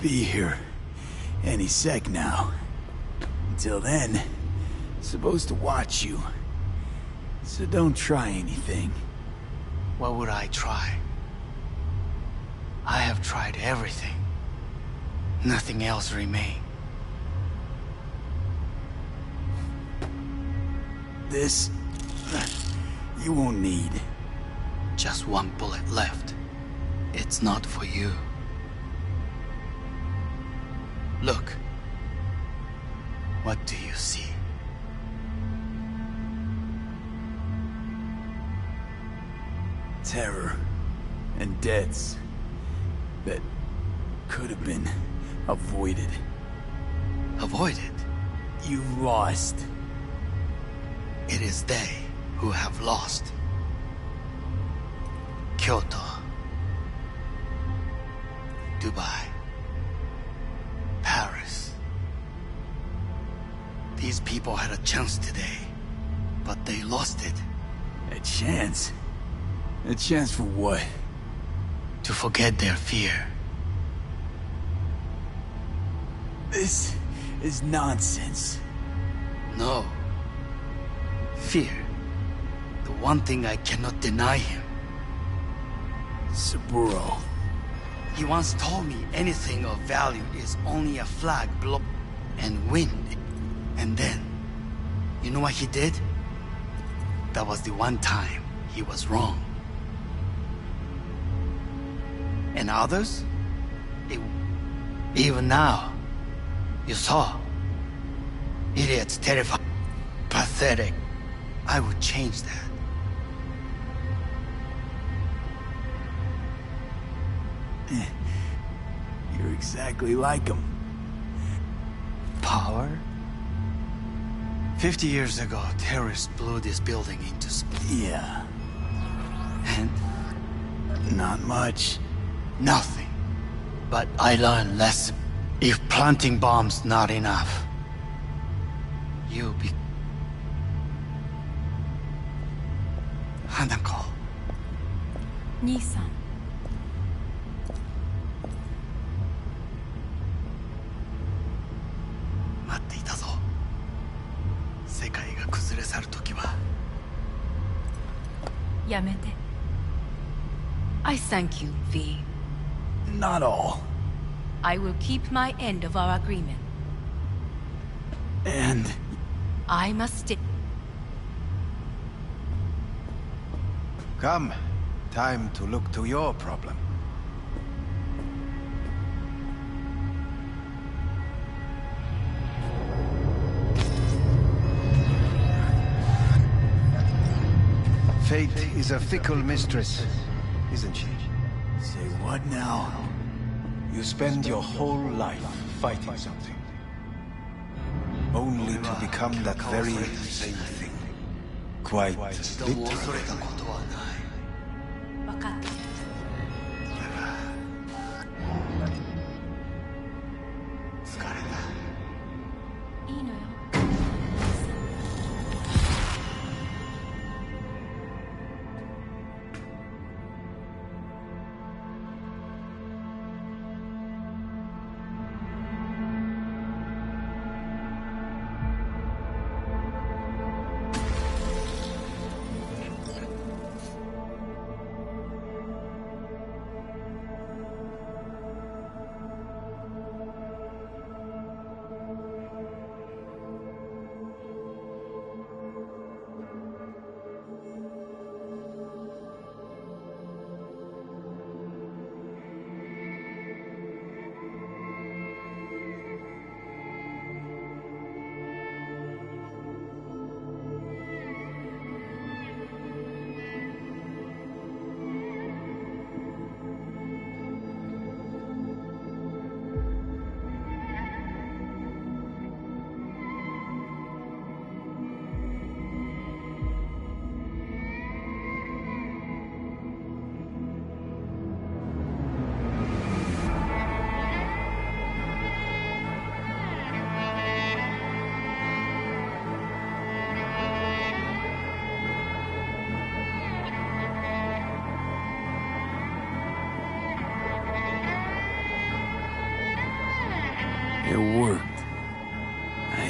Be here any sec now. Until then, supposed to watch you. So don't try anything. What would I try? I have tried everything. Nothing else remains. This... you won't need. Just one bullet left. It's not for you. Look. What do you see? Terror and deaths that could have been avoided. Avoided? You've lost. It is they who have lost. Kyoto. Dubai. Paris. These people had a chance today, but they lost it. A chance? A chance for what? To forget their fear. This is nonsense. No. Fear. The one thing I cannot deny him. Saburo. He once told me anything of value is only a flag blow and wind. And then, you know what he did? That was the one time he was wrong. And others? Even now, you saw. Idiots, terrified, pathetic. I would change that. You're exactly like him. Power? 50 years ago, terrorists blew this building into space. Yeah. And? Not much. Nothing. But I learned lesson. If planting bombs not enough, you'll be... Hanako. Nisan. Yamete. I thank you, V. Not all. I will keep my end of our agreement. And... I must stay. Come. Time to look to your problem. Fate is a fickle mistress, isn't she? Say what now? You spend your whole life fighting something, only to become that very same thing. Quite literally.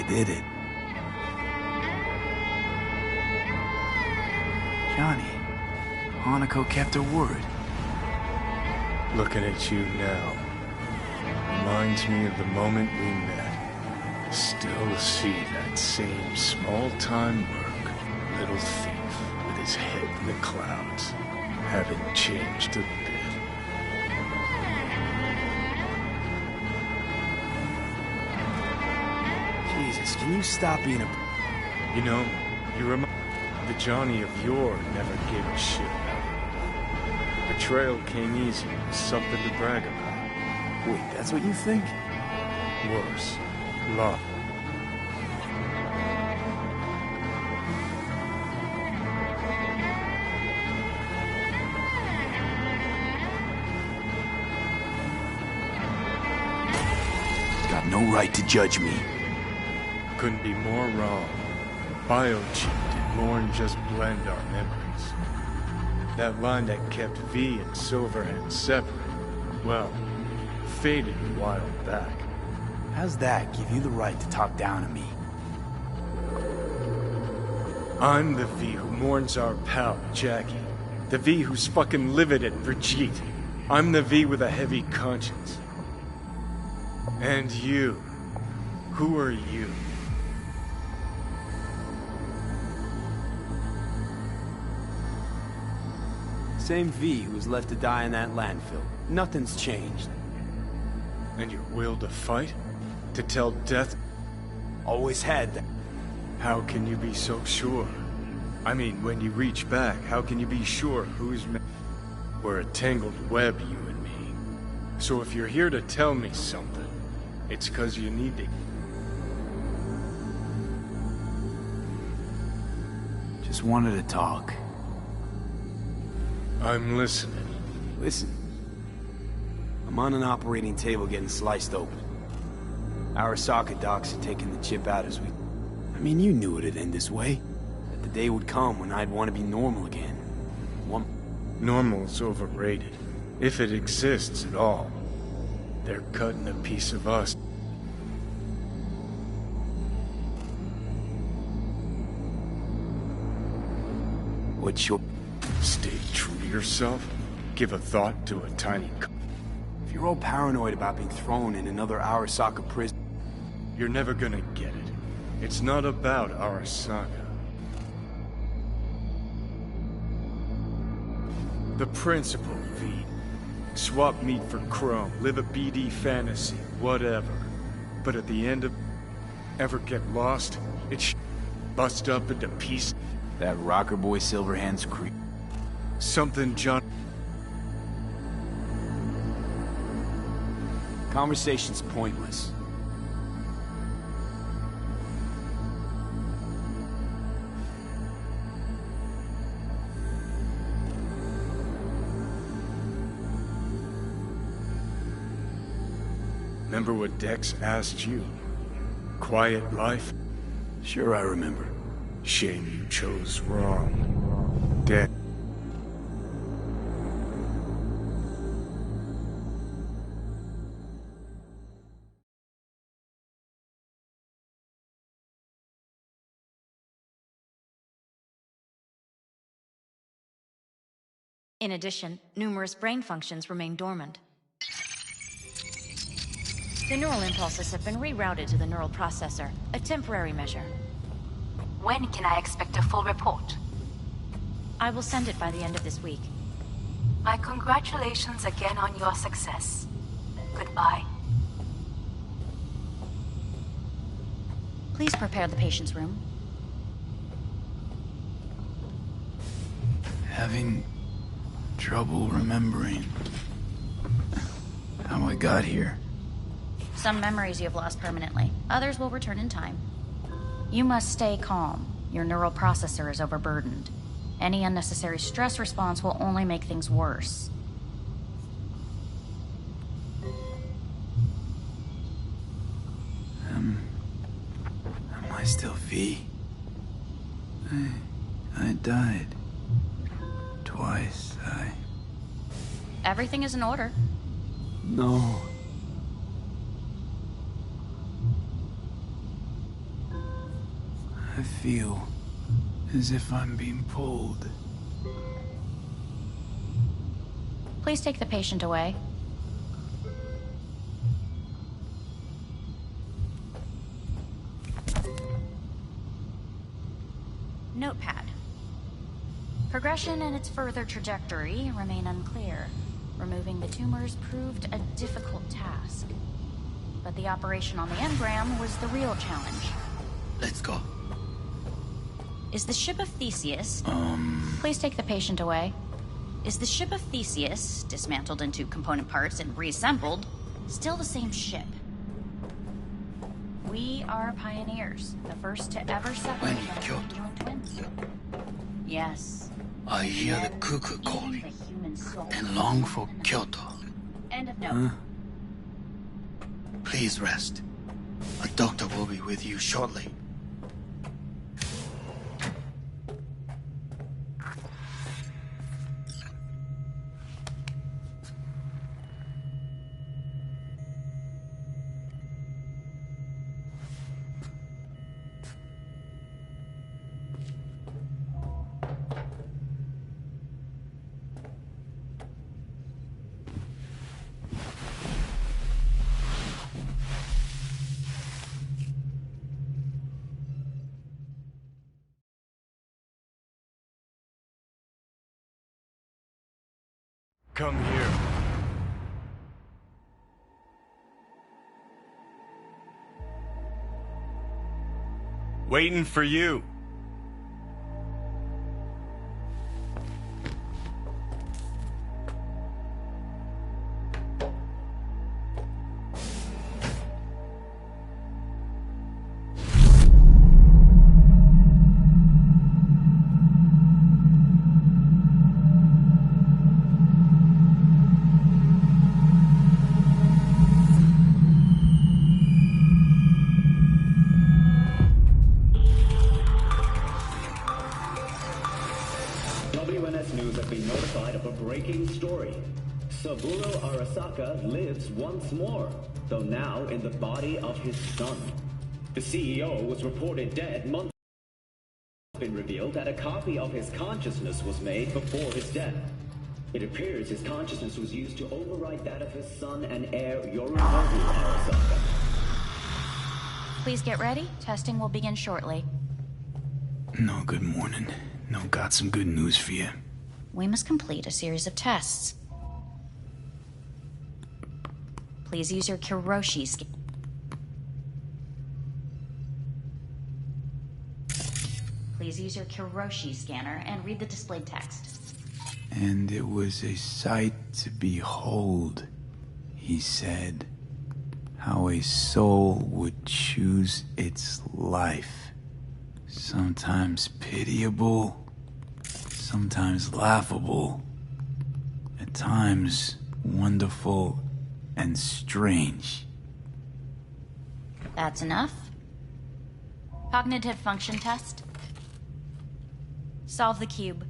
did it. Johnny, Hanako kept her word. Looking at you now reminds me of the moment we met. Still see that same small-time merc, little thief with his head in the clouds. Haven't changed a bit. Jesus, can you stop being a... You know, you remind the Johnny of yore never gave a shit about it. Betrayal came easy, something to brag about. Wait, that's what you think? Worse. Love. Got no right to judge me. Couldn't be more wrong. Biochip did more than just blend our memories. That line that kept V and Silverhand separate, well, faded a while back. How's that give you the right to talk down to me? I'm the V who mourns our pal, Jackie. The V who's fucking livid at Brigitte. I'm the V with a heavy conscience. And you. Who are you? Same V who was left to die in that landfill. Nothing's changed. And your will to fight? To tell death? Always had that. How can you be so sure? I mean, when you reach back, how can you be sure who's... We're a tangled web, you and me. So if you're here to tell me something, it's 'cause you need to... Just wanted to talk. I'm listening. Listen. I'm on an operating table getting sliced open. Arasaka docs are taking the chip out as we... I mean, you knew it'd end this way. That the day would come when I'd want to be normal again. Normal's overrated. If it exists at all. They're cutting a piece of us. What's your... Stay true to yourself. Give a thought to a tiny... If you're all paranoid about being thrown in another Arasaka prison... You're never gonna get it. It's not about Arasaka. The principle, V. Swap meat for chrome, live a BD fantasy, whatever. But at the end of... Ever get lost? It's bust up into pieces. That rocker boy Silverhand's creep. Something John... Conversation's pointless. Remember what Dex asked you? Quiet life? Sure I remember. Shame you chose wrong. Dead. In addition, numerous brain functions remain dormant. The neural impulses have been rerouted to the neural processor, a temporary measure. When can I expect a full report? I will send it by the end of this week. My congratulations again on your success. Goodbye. Please prepare the patient's room. Having trouble remembering how I got here. Some memories you have lost permanently. Others will return in time. You must stay calm. Your neural processor is overburdened. Any unnecessary stress response will only make things worse. Am I still V? I died. Twice, Everything is in order. No. I feel as if I'm being pulled. Please take the patient away. Notepad. Progression and its further trajectory remain unclear. Removing the tumors proved a difficult task. But the operation on the engram was the real challenge. Let's go. Is the ship of Theseus... Please take the patient away. Is the ship of Theseus, dismantled into component parts and reassembled, still the same ship? We are pioneers, the first to ever separate human twins. Yes. I hear the cuckoo calling and long for Kyoto. End of note. Please rest. A doctor will be with you shortly. Come here. Waiting for you. WNS News has been notified of a breaking story. Saburo Arasaka lives once more, though now in the body of his son. The CEO was reported dead months ago. It's been revealed that a copy of his consciousness was made before his death. It appears his consciousness was used to overwrite that of his son and heir Yorinobu Arasaka. Please get ready. Testing will begin shortly. No, good morning. No, got some good news for you. We must complete a series of tests. Please use your Kiroshi scan. Please use your Kiroshi scanner and read the displayed text. And it was a sight to behold, he said, how a soul would choose its life. Sometimes pitiable, sometimes laughable, at times wonderful and strange. That's enough. Cognitive function test. Solve the cube.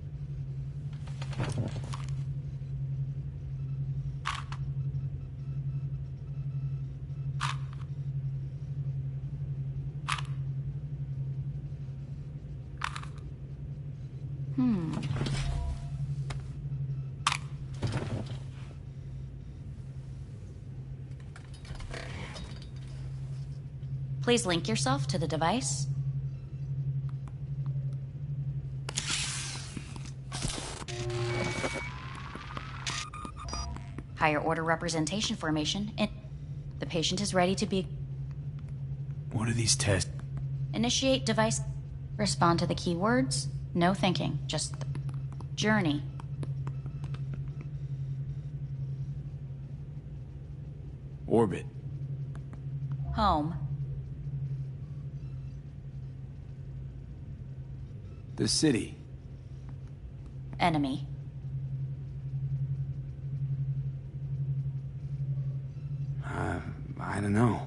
Please link yourself to the device. Higher order representation formation, and the patient is ready to be... What are these tests? Initiate device. Respond to the keywords. No thinking, just journey. Orbit. Home. The city. Enemy. I don't know.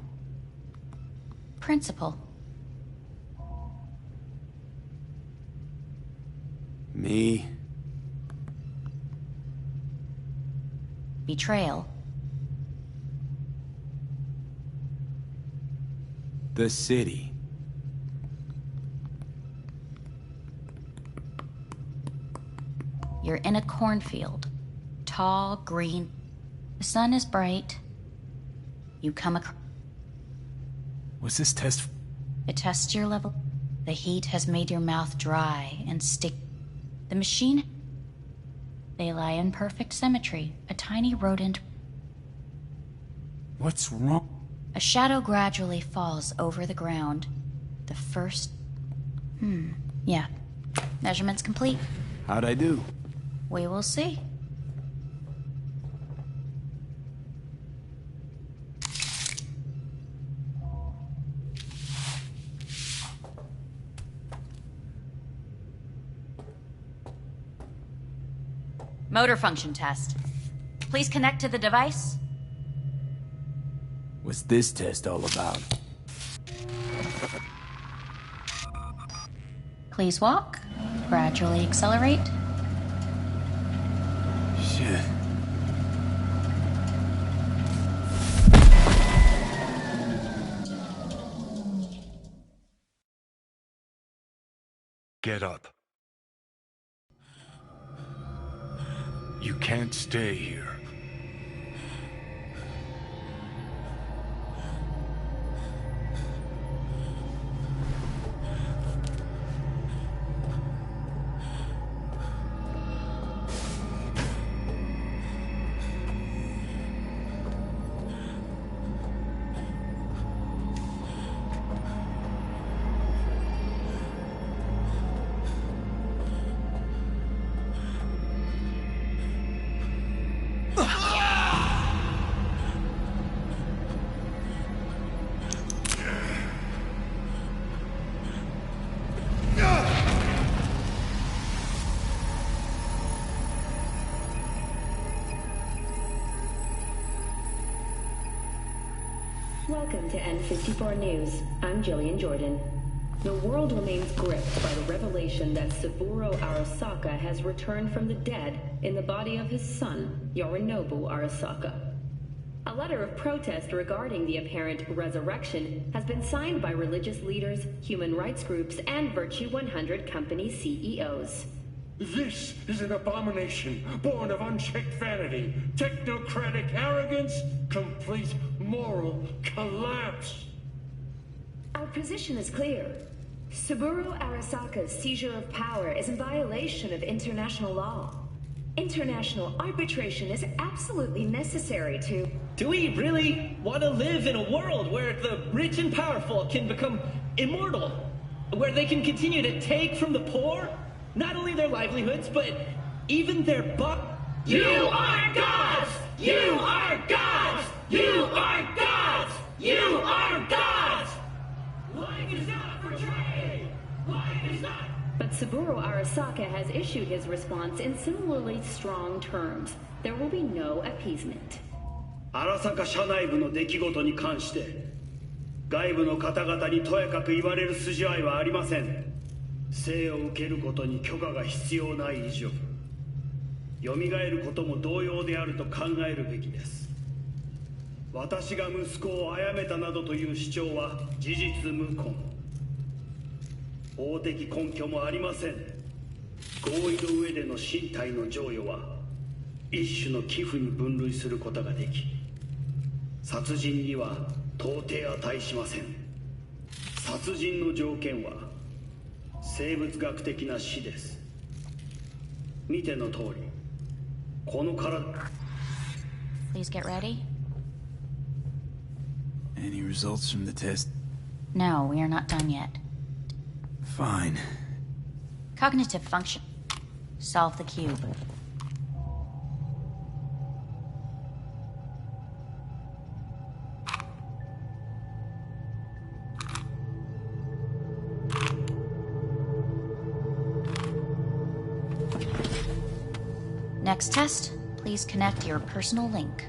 Principal. Me. Betrayal. The city. You're in a cornfield. Tall, green. The sun is bright. You come across... What's this test? It tests your level. The heat has made your mouth dry and stick. The machine... They lie in perfect symmetry. A tiny rodent... What's wrong? A shadow gradually falls over the ground. The first... Yeah. Measurements complete. How'd I do? We will see. Motor function test. Please connect to the device. What's this test all about? Please walk. Gradually accelerate. Shit. Get up. You can't stay here. Welcome to N54 News. I'm Jillian Jordan. The world remains gripped by the revelation that Saburo Arasaka has returned from the dead in the body of his son, Yorinobu Arasaka. A letter of protest regarding the apparent resurrection has been signed by religious leaders, human rights groups, and Virtue 100 company CEOs. This is an abomination born of unchecked vanity, technocratic arrogance, complete moral collapse. Our position is clear. Saburo Arasaka's seizure of power is in violation of international law. International arbitration is absolutely necessary to... Do we really want to live in a world where the rich and powerful can become immortal? Where they can continue to take from the poor? Not only their livelihoods, but even their You are gods! You are gods! You are gods! You are gods! Lying is not portrayed! Lying is not... But Saburo Arasaka has issued his response in similarly strong terms. There will be no appeasement. 荒坂社内部の出来事に関して外部の方々にとやかく言われる筋合いはありません。生を受けることに許可が必要ない以上蘇ることも同様であると考えるべきです。私が息子を殺めたなどという主張は事実無根。法的根拠もありません。合意の上での身体の贈与は一種の寄付に分類することができ、殺人には到底値しません。殺人の条件は生物学的な死です。見ての通り、この体。Please get ready. Any results from the test? No, we are not done yet. Fine. Cognitive function. Solve the cube. Next test, please connect your personal link.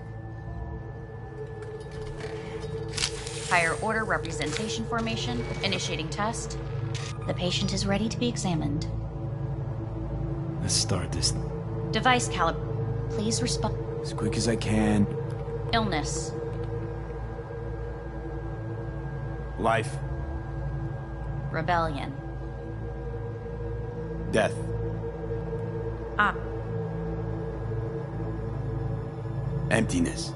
Higher order representation formation, initiating test. The patient is ready to be examined. Let's start this. Device caliber. Please respond. As quick as I can. Illness. Life. Rebellion. Death. Emptiness.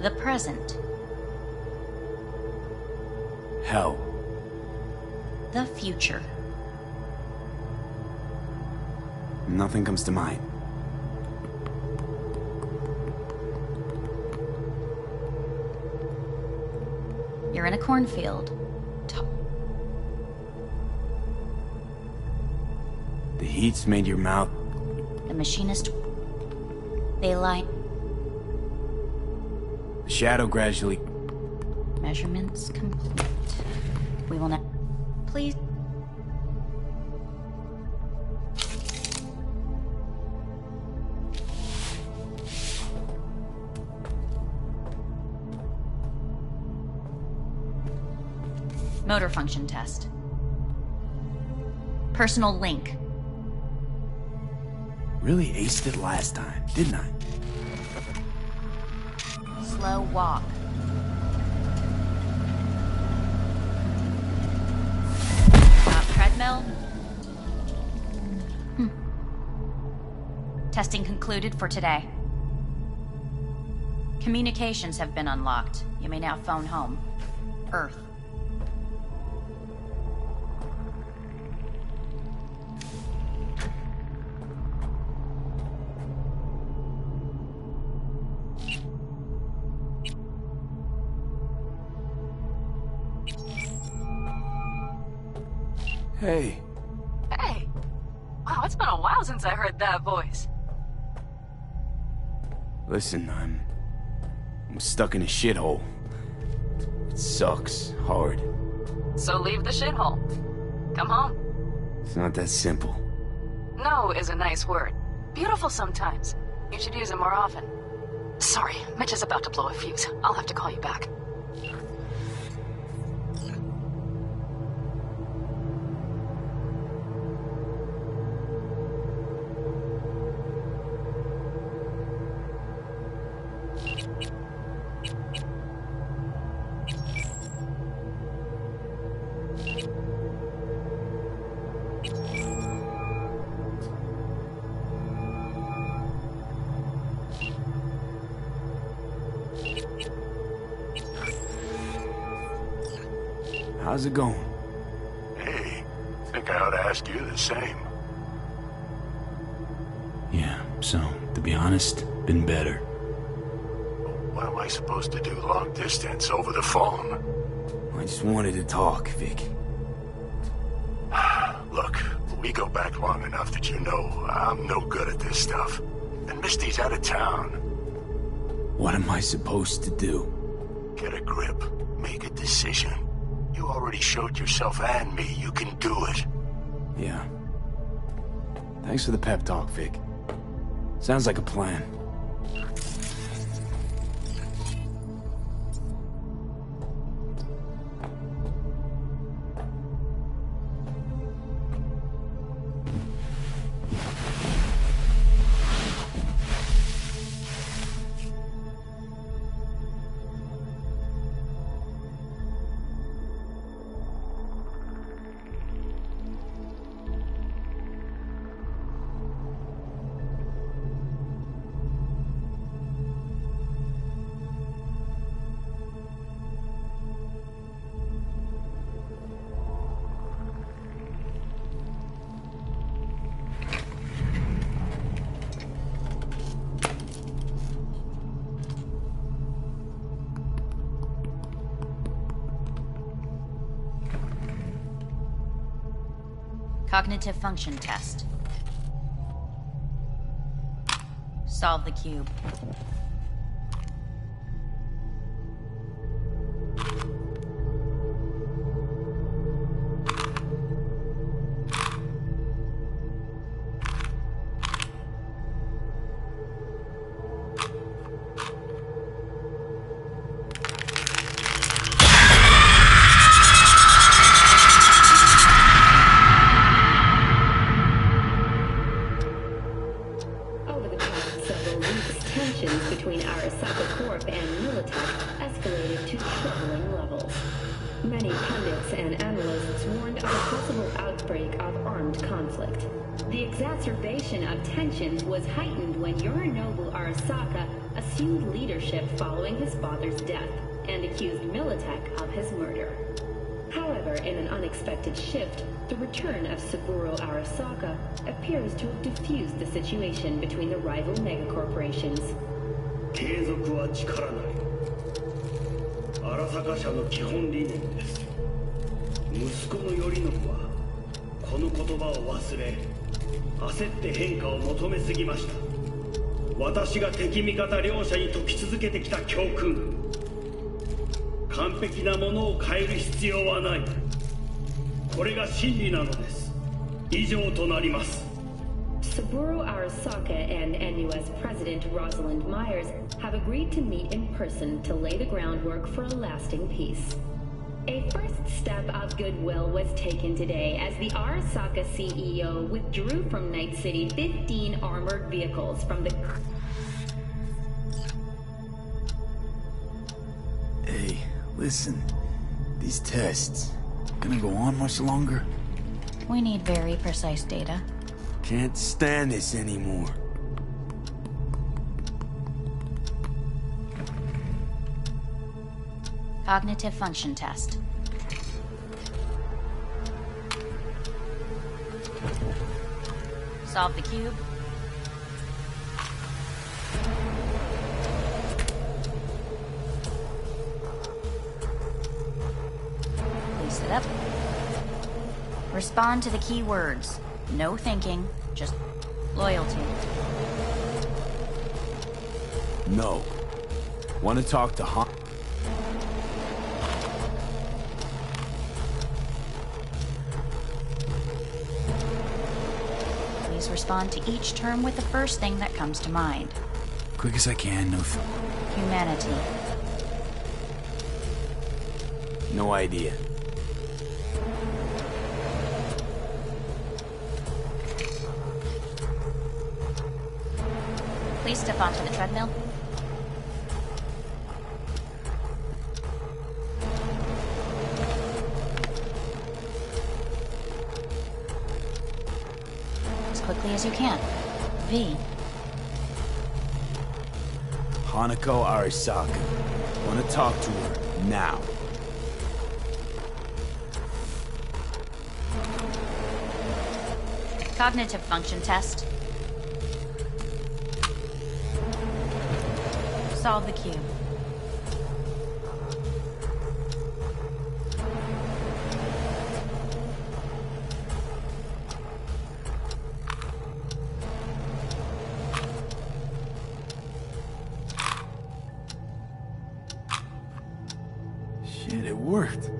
The present. Hell. The future. Nothing comes to mind. You're in a cornfield. The heat's made your mouth... The machinist... They lie... The shadow gradually... Measurements complete. We will now... Please... Motor function test. Personal link. Really aced it last time, didn't I? Slow walk. Treadmill. Testing concluded for today. Communications have been unlocked. You may now phone home. Earth. Hey. Hey. Wow, it's been a while since I heard that voice. Listen, I'm stuck in a shithole. It sucks hard. So leave the shithole. Come home. It's not that simple. No is a nice word. Beautiful sometimes. You should use it more often. Sorry, Mitch is about to blow a fuse. I'll have to call you back. How's it going? Hey, think I ought to ask you the same. Yeah, so, to be honest, been better. What am I supposed to do long distance over the phone? I just wanted to talk, Vic. Look, we go back long enough that you know I'm no good at this stuff. And Misty's out of town. What am I supposed to do? Get a grip. Make a decision. You already showed yourself and me you can do it. Yeah. Thanks for the pep talk, Vic. Sounds like a plan. Cognitive function test. Solve the cube. Many pundits and analysts warned of a possible outbreak of armed conflict. The exacerbation of tensions was heightened when Yorinobu Arasaka assumed leadership following his father's death and accused Militech of his murder. However, in an unexpected shift, the return of Saburo Arasaka appears to have diffused the situation between the rival megacorporations. 継続は力なり。荒坂社の基本理念です。息子の頼信はこの言葉を忘れ、焦って変化を求めすぎました。私が敵味方両者に説き続けてきた教訓。完璧なものを変える必要はない。これが真理なのです。以上となります。Saburo Arasaka and NUS President Rosalind Myers have agreed to meet in person to lay the groundwork for a lasting peace. A first step of goodwill was taken today as the Arasaka CEO withdrew from Night City 15 armored vehicles from the... Hey, listen. These tests, gonna go on much longer? We need very precise data. Can't stand this anymore. Cognitive function test. Solve the cube. Place it up. Respond to the key words. No thinking, just loyalty. No. Want to talk to Han? Please respond to each term with the first thing that comes to mind. Quick as I can, no Humanity. No idea. Please step onto the treadmill. As quickly as you can. V. Hanako Arasaka. Want to talk to her now. Cognitive function test. Solve the cube. Shit, it worked.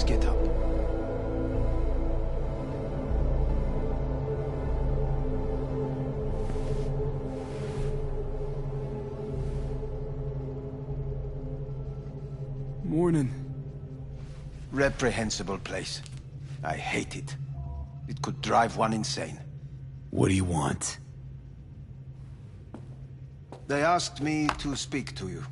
Get up. Morning. Reprehensible place. I hate it. It could drive one insane. What do you want? They asked me to speak to you.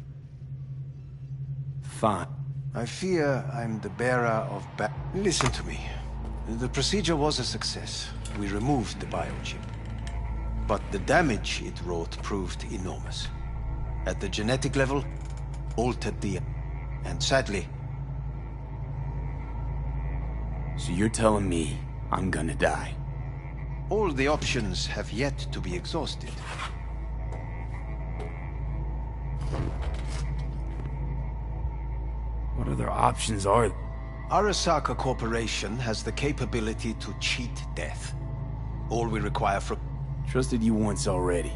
Fine. I fear I'm the bearer of Listen to me. The procedure was a success. We removed the biochip. But the damage it wrought proved enormous. At the genetic level, altered the... And sadly... So you're telling me I'm gonna die? All the options have yet to be exhausted. What other options are there? Arasaka Corporation has the capability to cheat death. All we require from... Trusted you once already.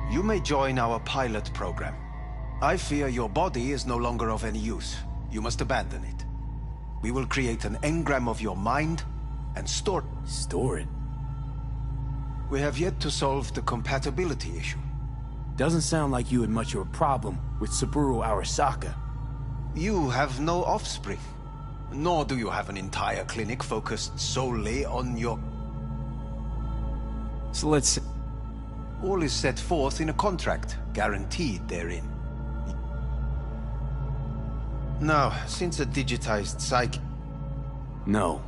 You may join our pilot program. I fear your body is no longer of any use. You must abandon it. We will create an engram of your mind and store... Store it? We have yet to solve the compatibility issue. Doesn't sound like you had much of a problem with Saburo Arasaka. You have no offspring. Nor do you have an entire clinic focused solely on your... So let's say... All is set forth in a contract, guaranteed therein. Now, since a digitized psyche... No,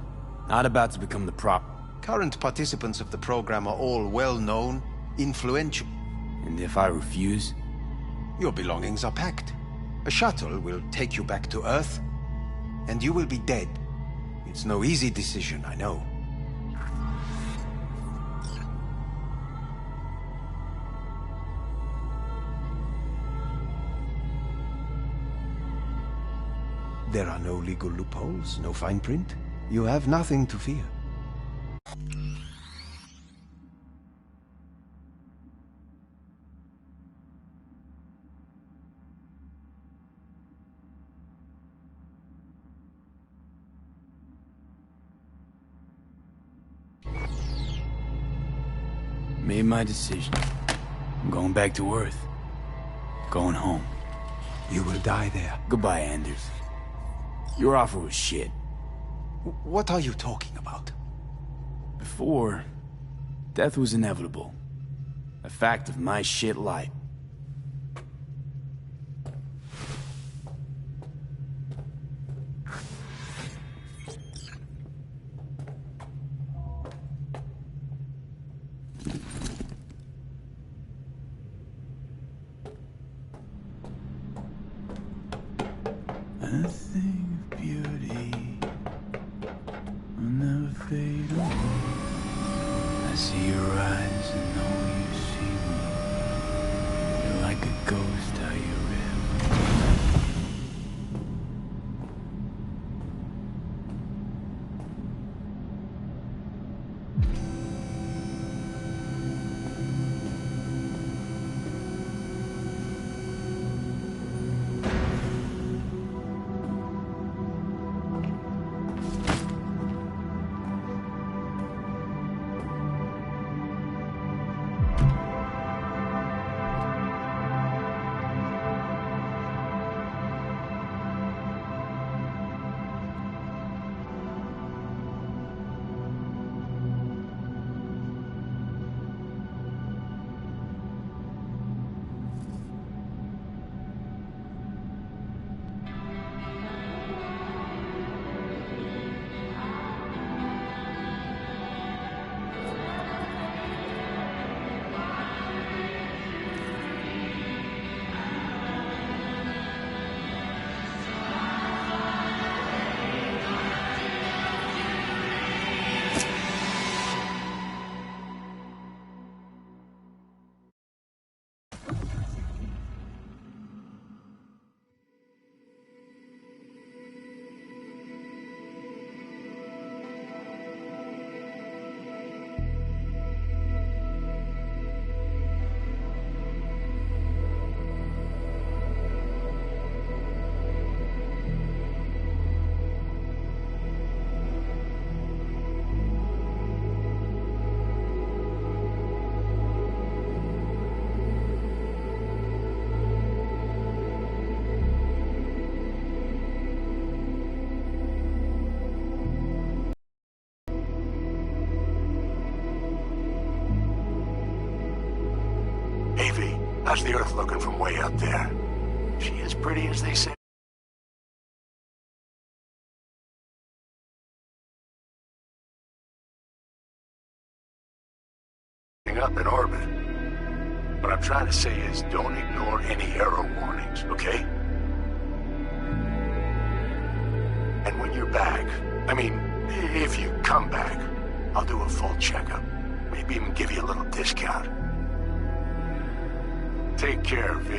not about to become the prop. Current participants of the program are all well-known, influential. And if I refuse? Your belongings are packed. A shuttle will take you back to Earth, and you will be dead. It's no easy decision, I know. There are no legal loopholes, no fine print. You have nothing to fear. Made my decision. I'm going back to Earth. Going home. You will die there. Goodbye, Anders. Your offer was shit. What are you talking about? Before, death was inevitable. A fact of my shit life. A thing of beauty will never fade away. I see your eyes and know you see me. You're like a ghost how you How's the Earth looking from way up there? She as pretty as they say? Up in orbit. What I'm trying to say is don't ignore any error warnings, okay? And when you're back, I mean, if you come back, I'll do a full checkup. Maybe even give you a little discount. Take care, V.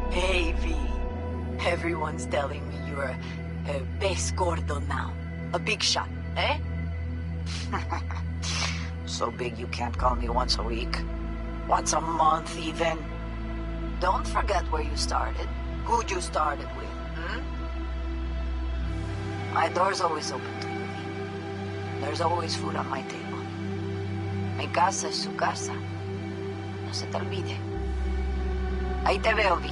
Hey, V. Everyone's telling me you're a pez gordo now. A big shot, eh? So big you can't call me once a week. Once a month, even. Don't forget where you started. Who'd you started with, hmm? My door's always open to you, V. There's always food on my table. Mi casa es su casa. No se te olvide. Ahí te veo, V.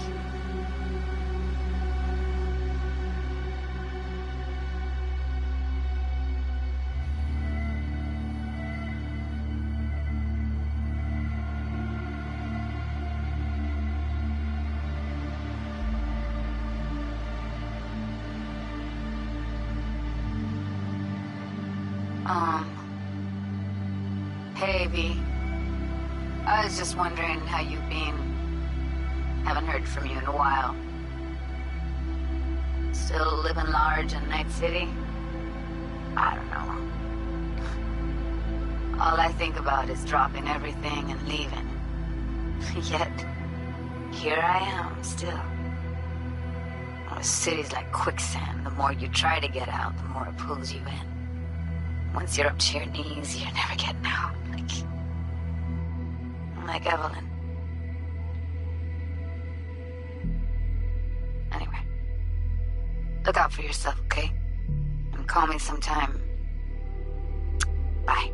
Hey, V. I was just wondering how you've been. Haven't heard from you in a while. Still living large in Night City? I don't know. All I think about is dropping everything and leaving. Yet, here I am, still. The city's like quicksand. The more you try to get out, the more it pulls you in. Once you're up to your knees, you're never getting out. Like Evelyn. Anyway. Look out for yourself, okay? And call me sometime. Bye.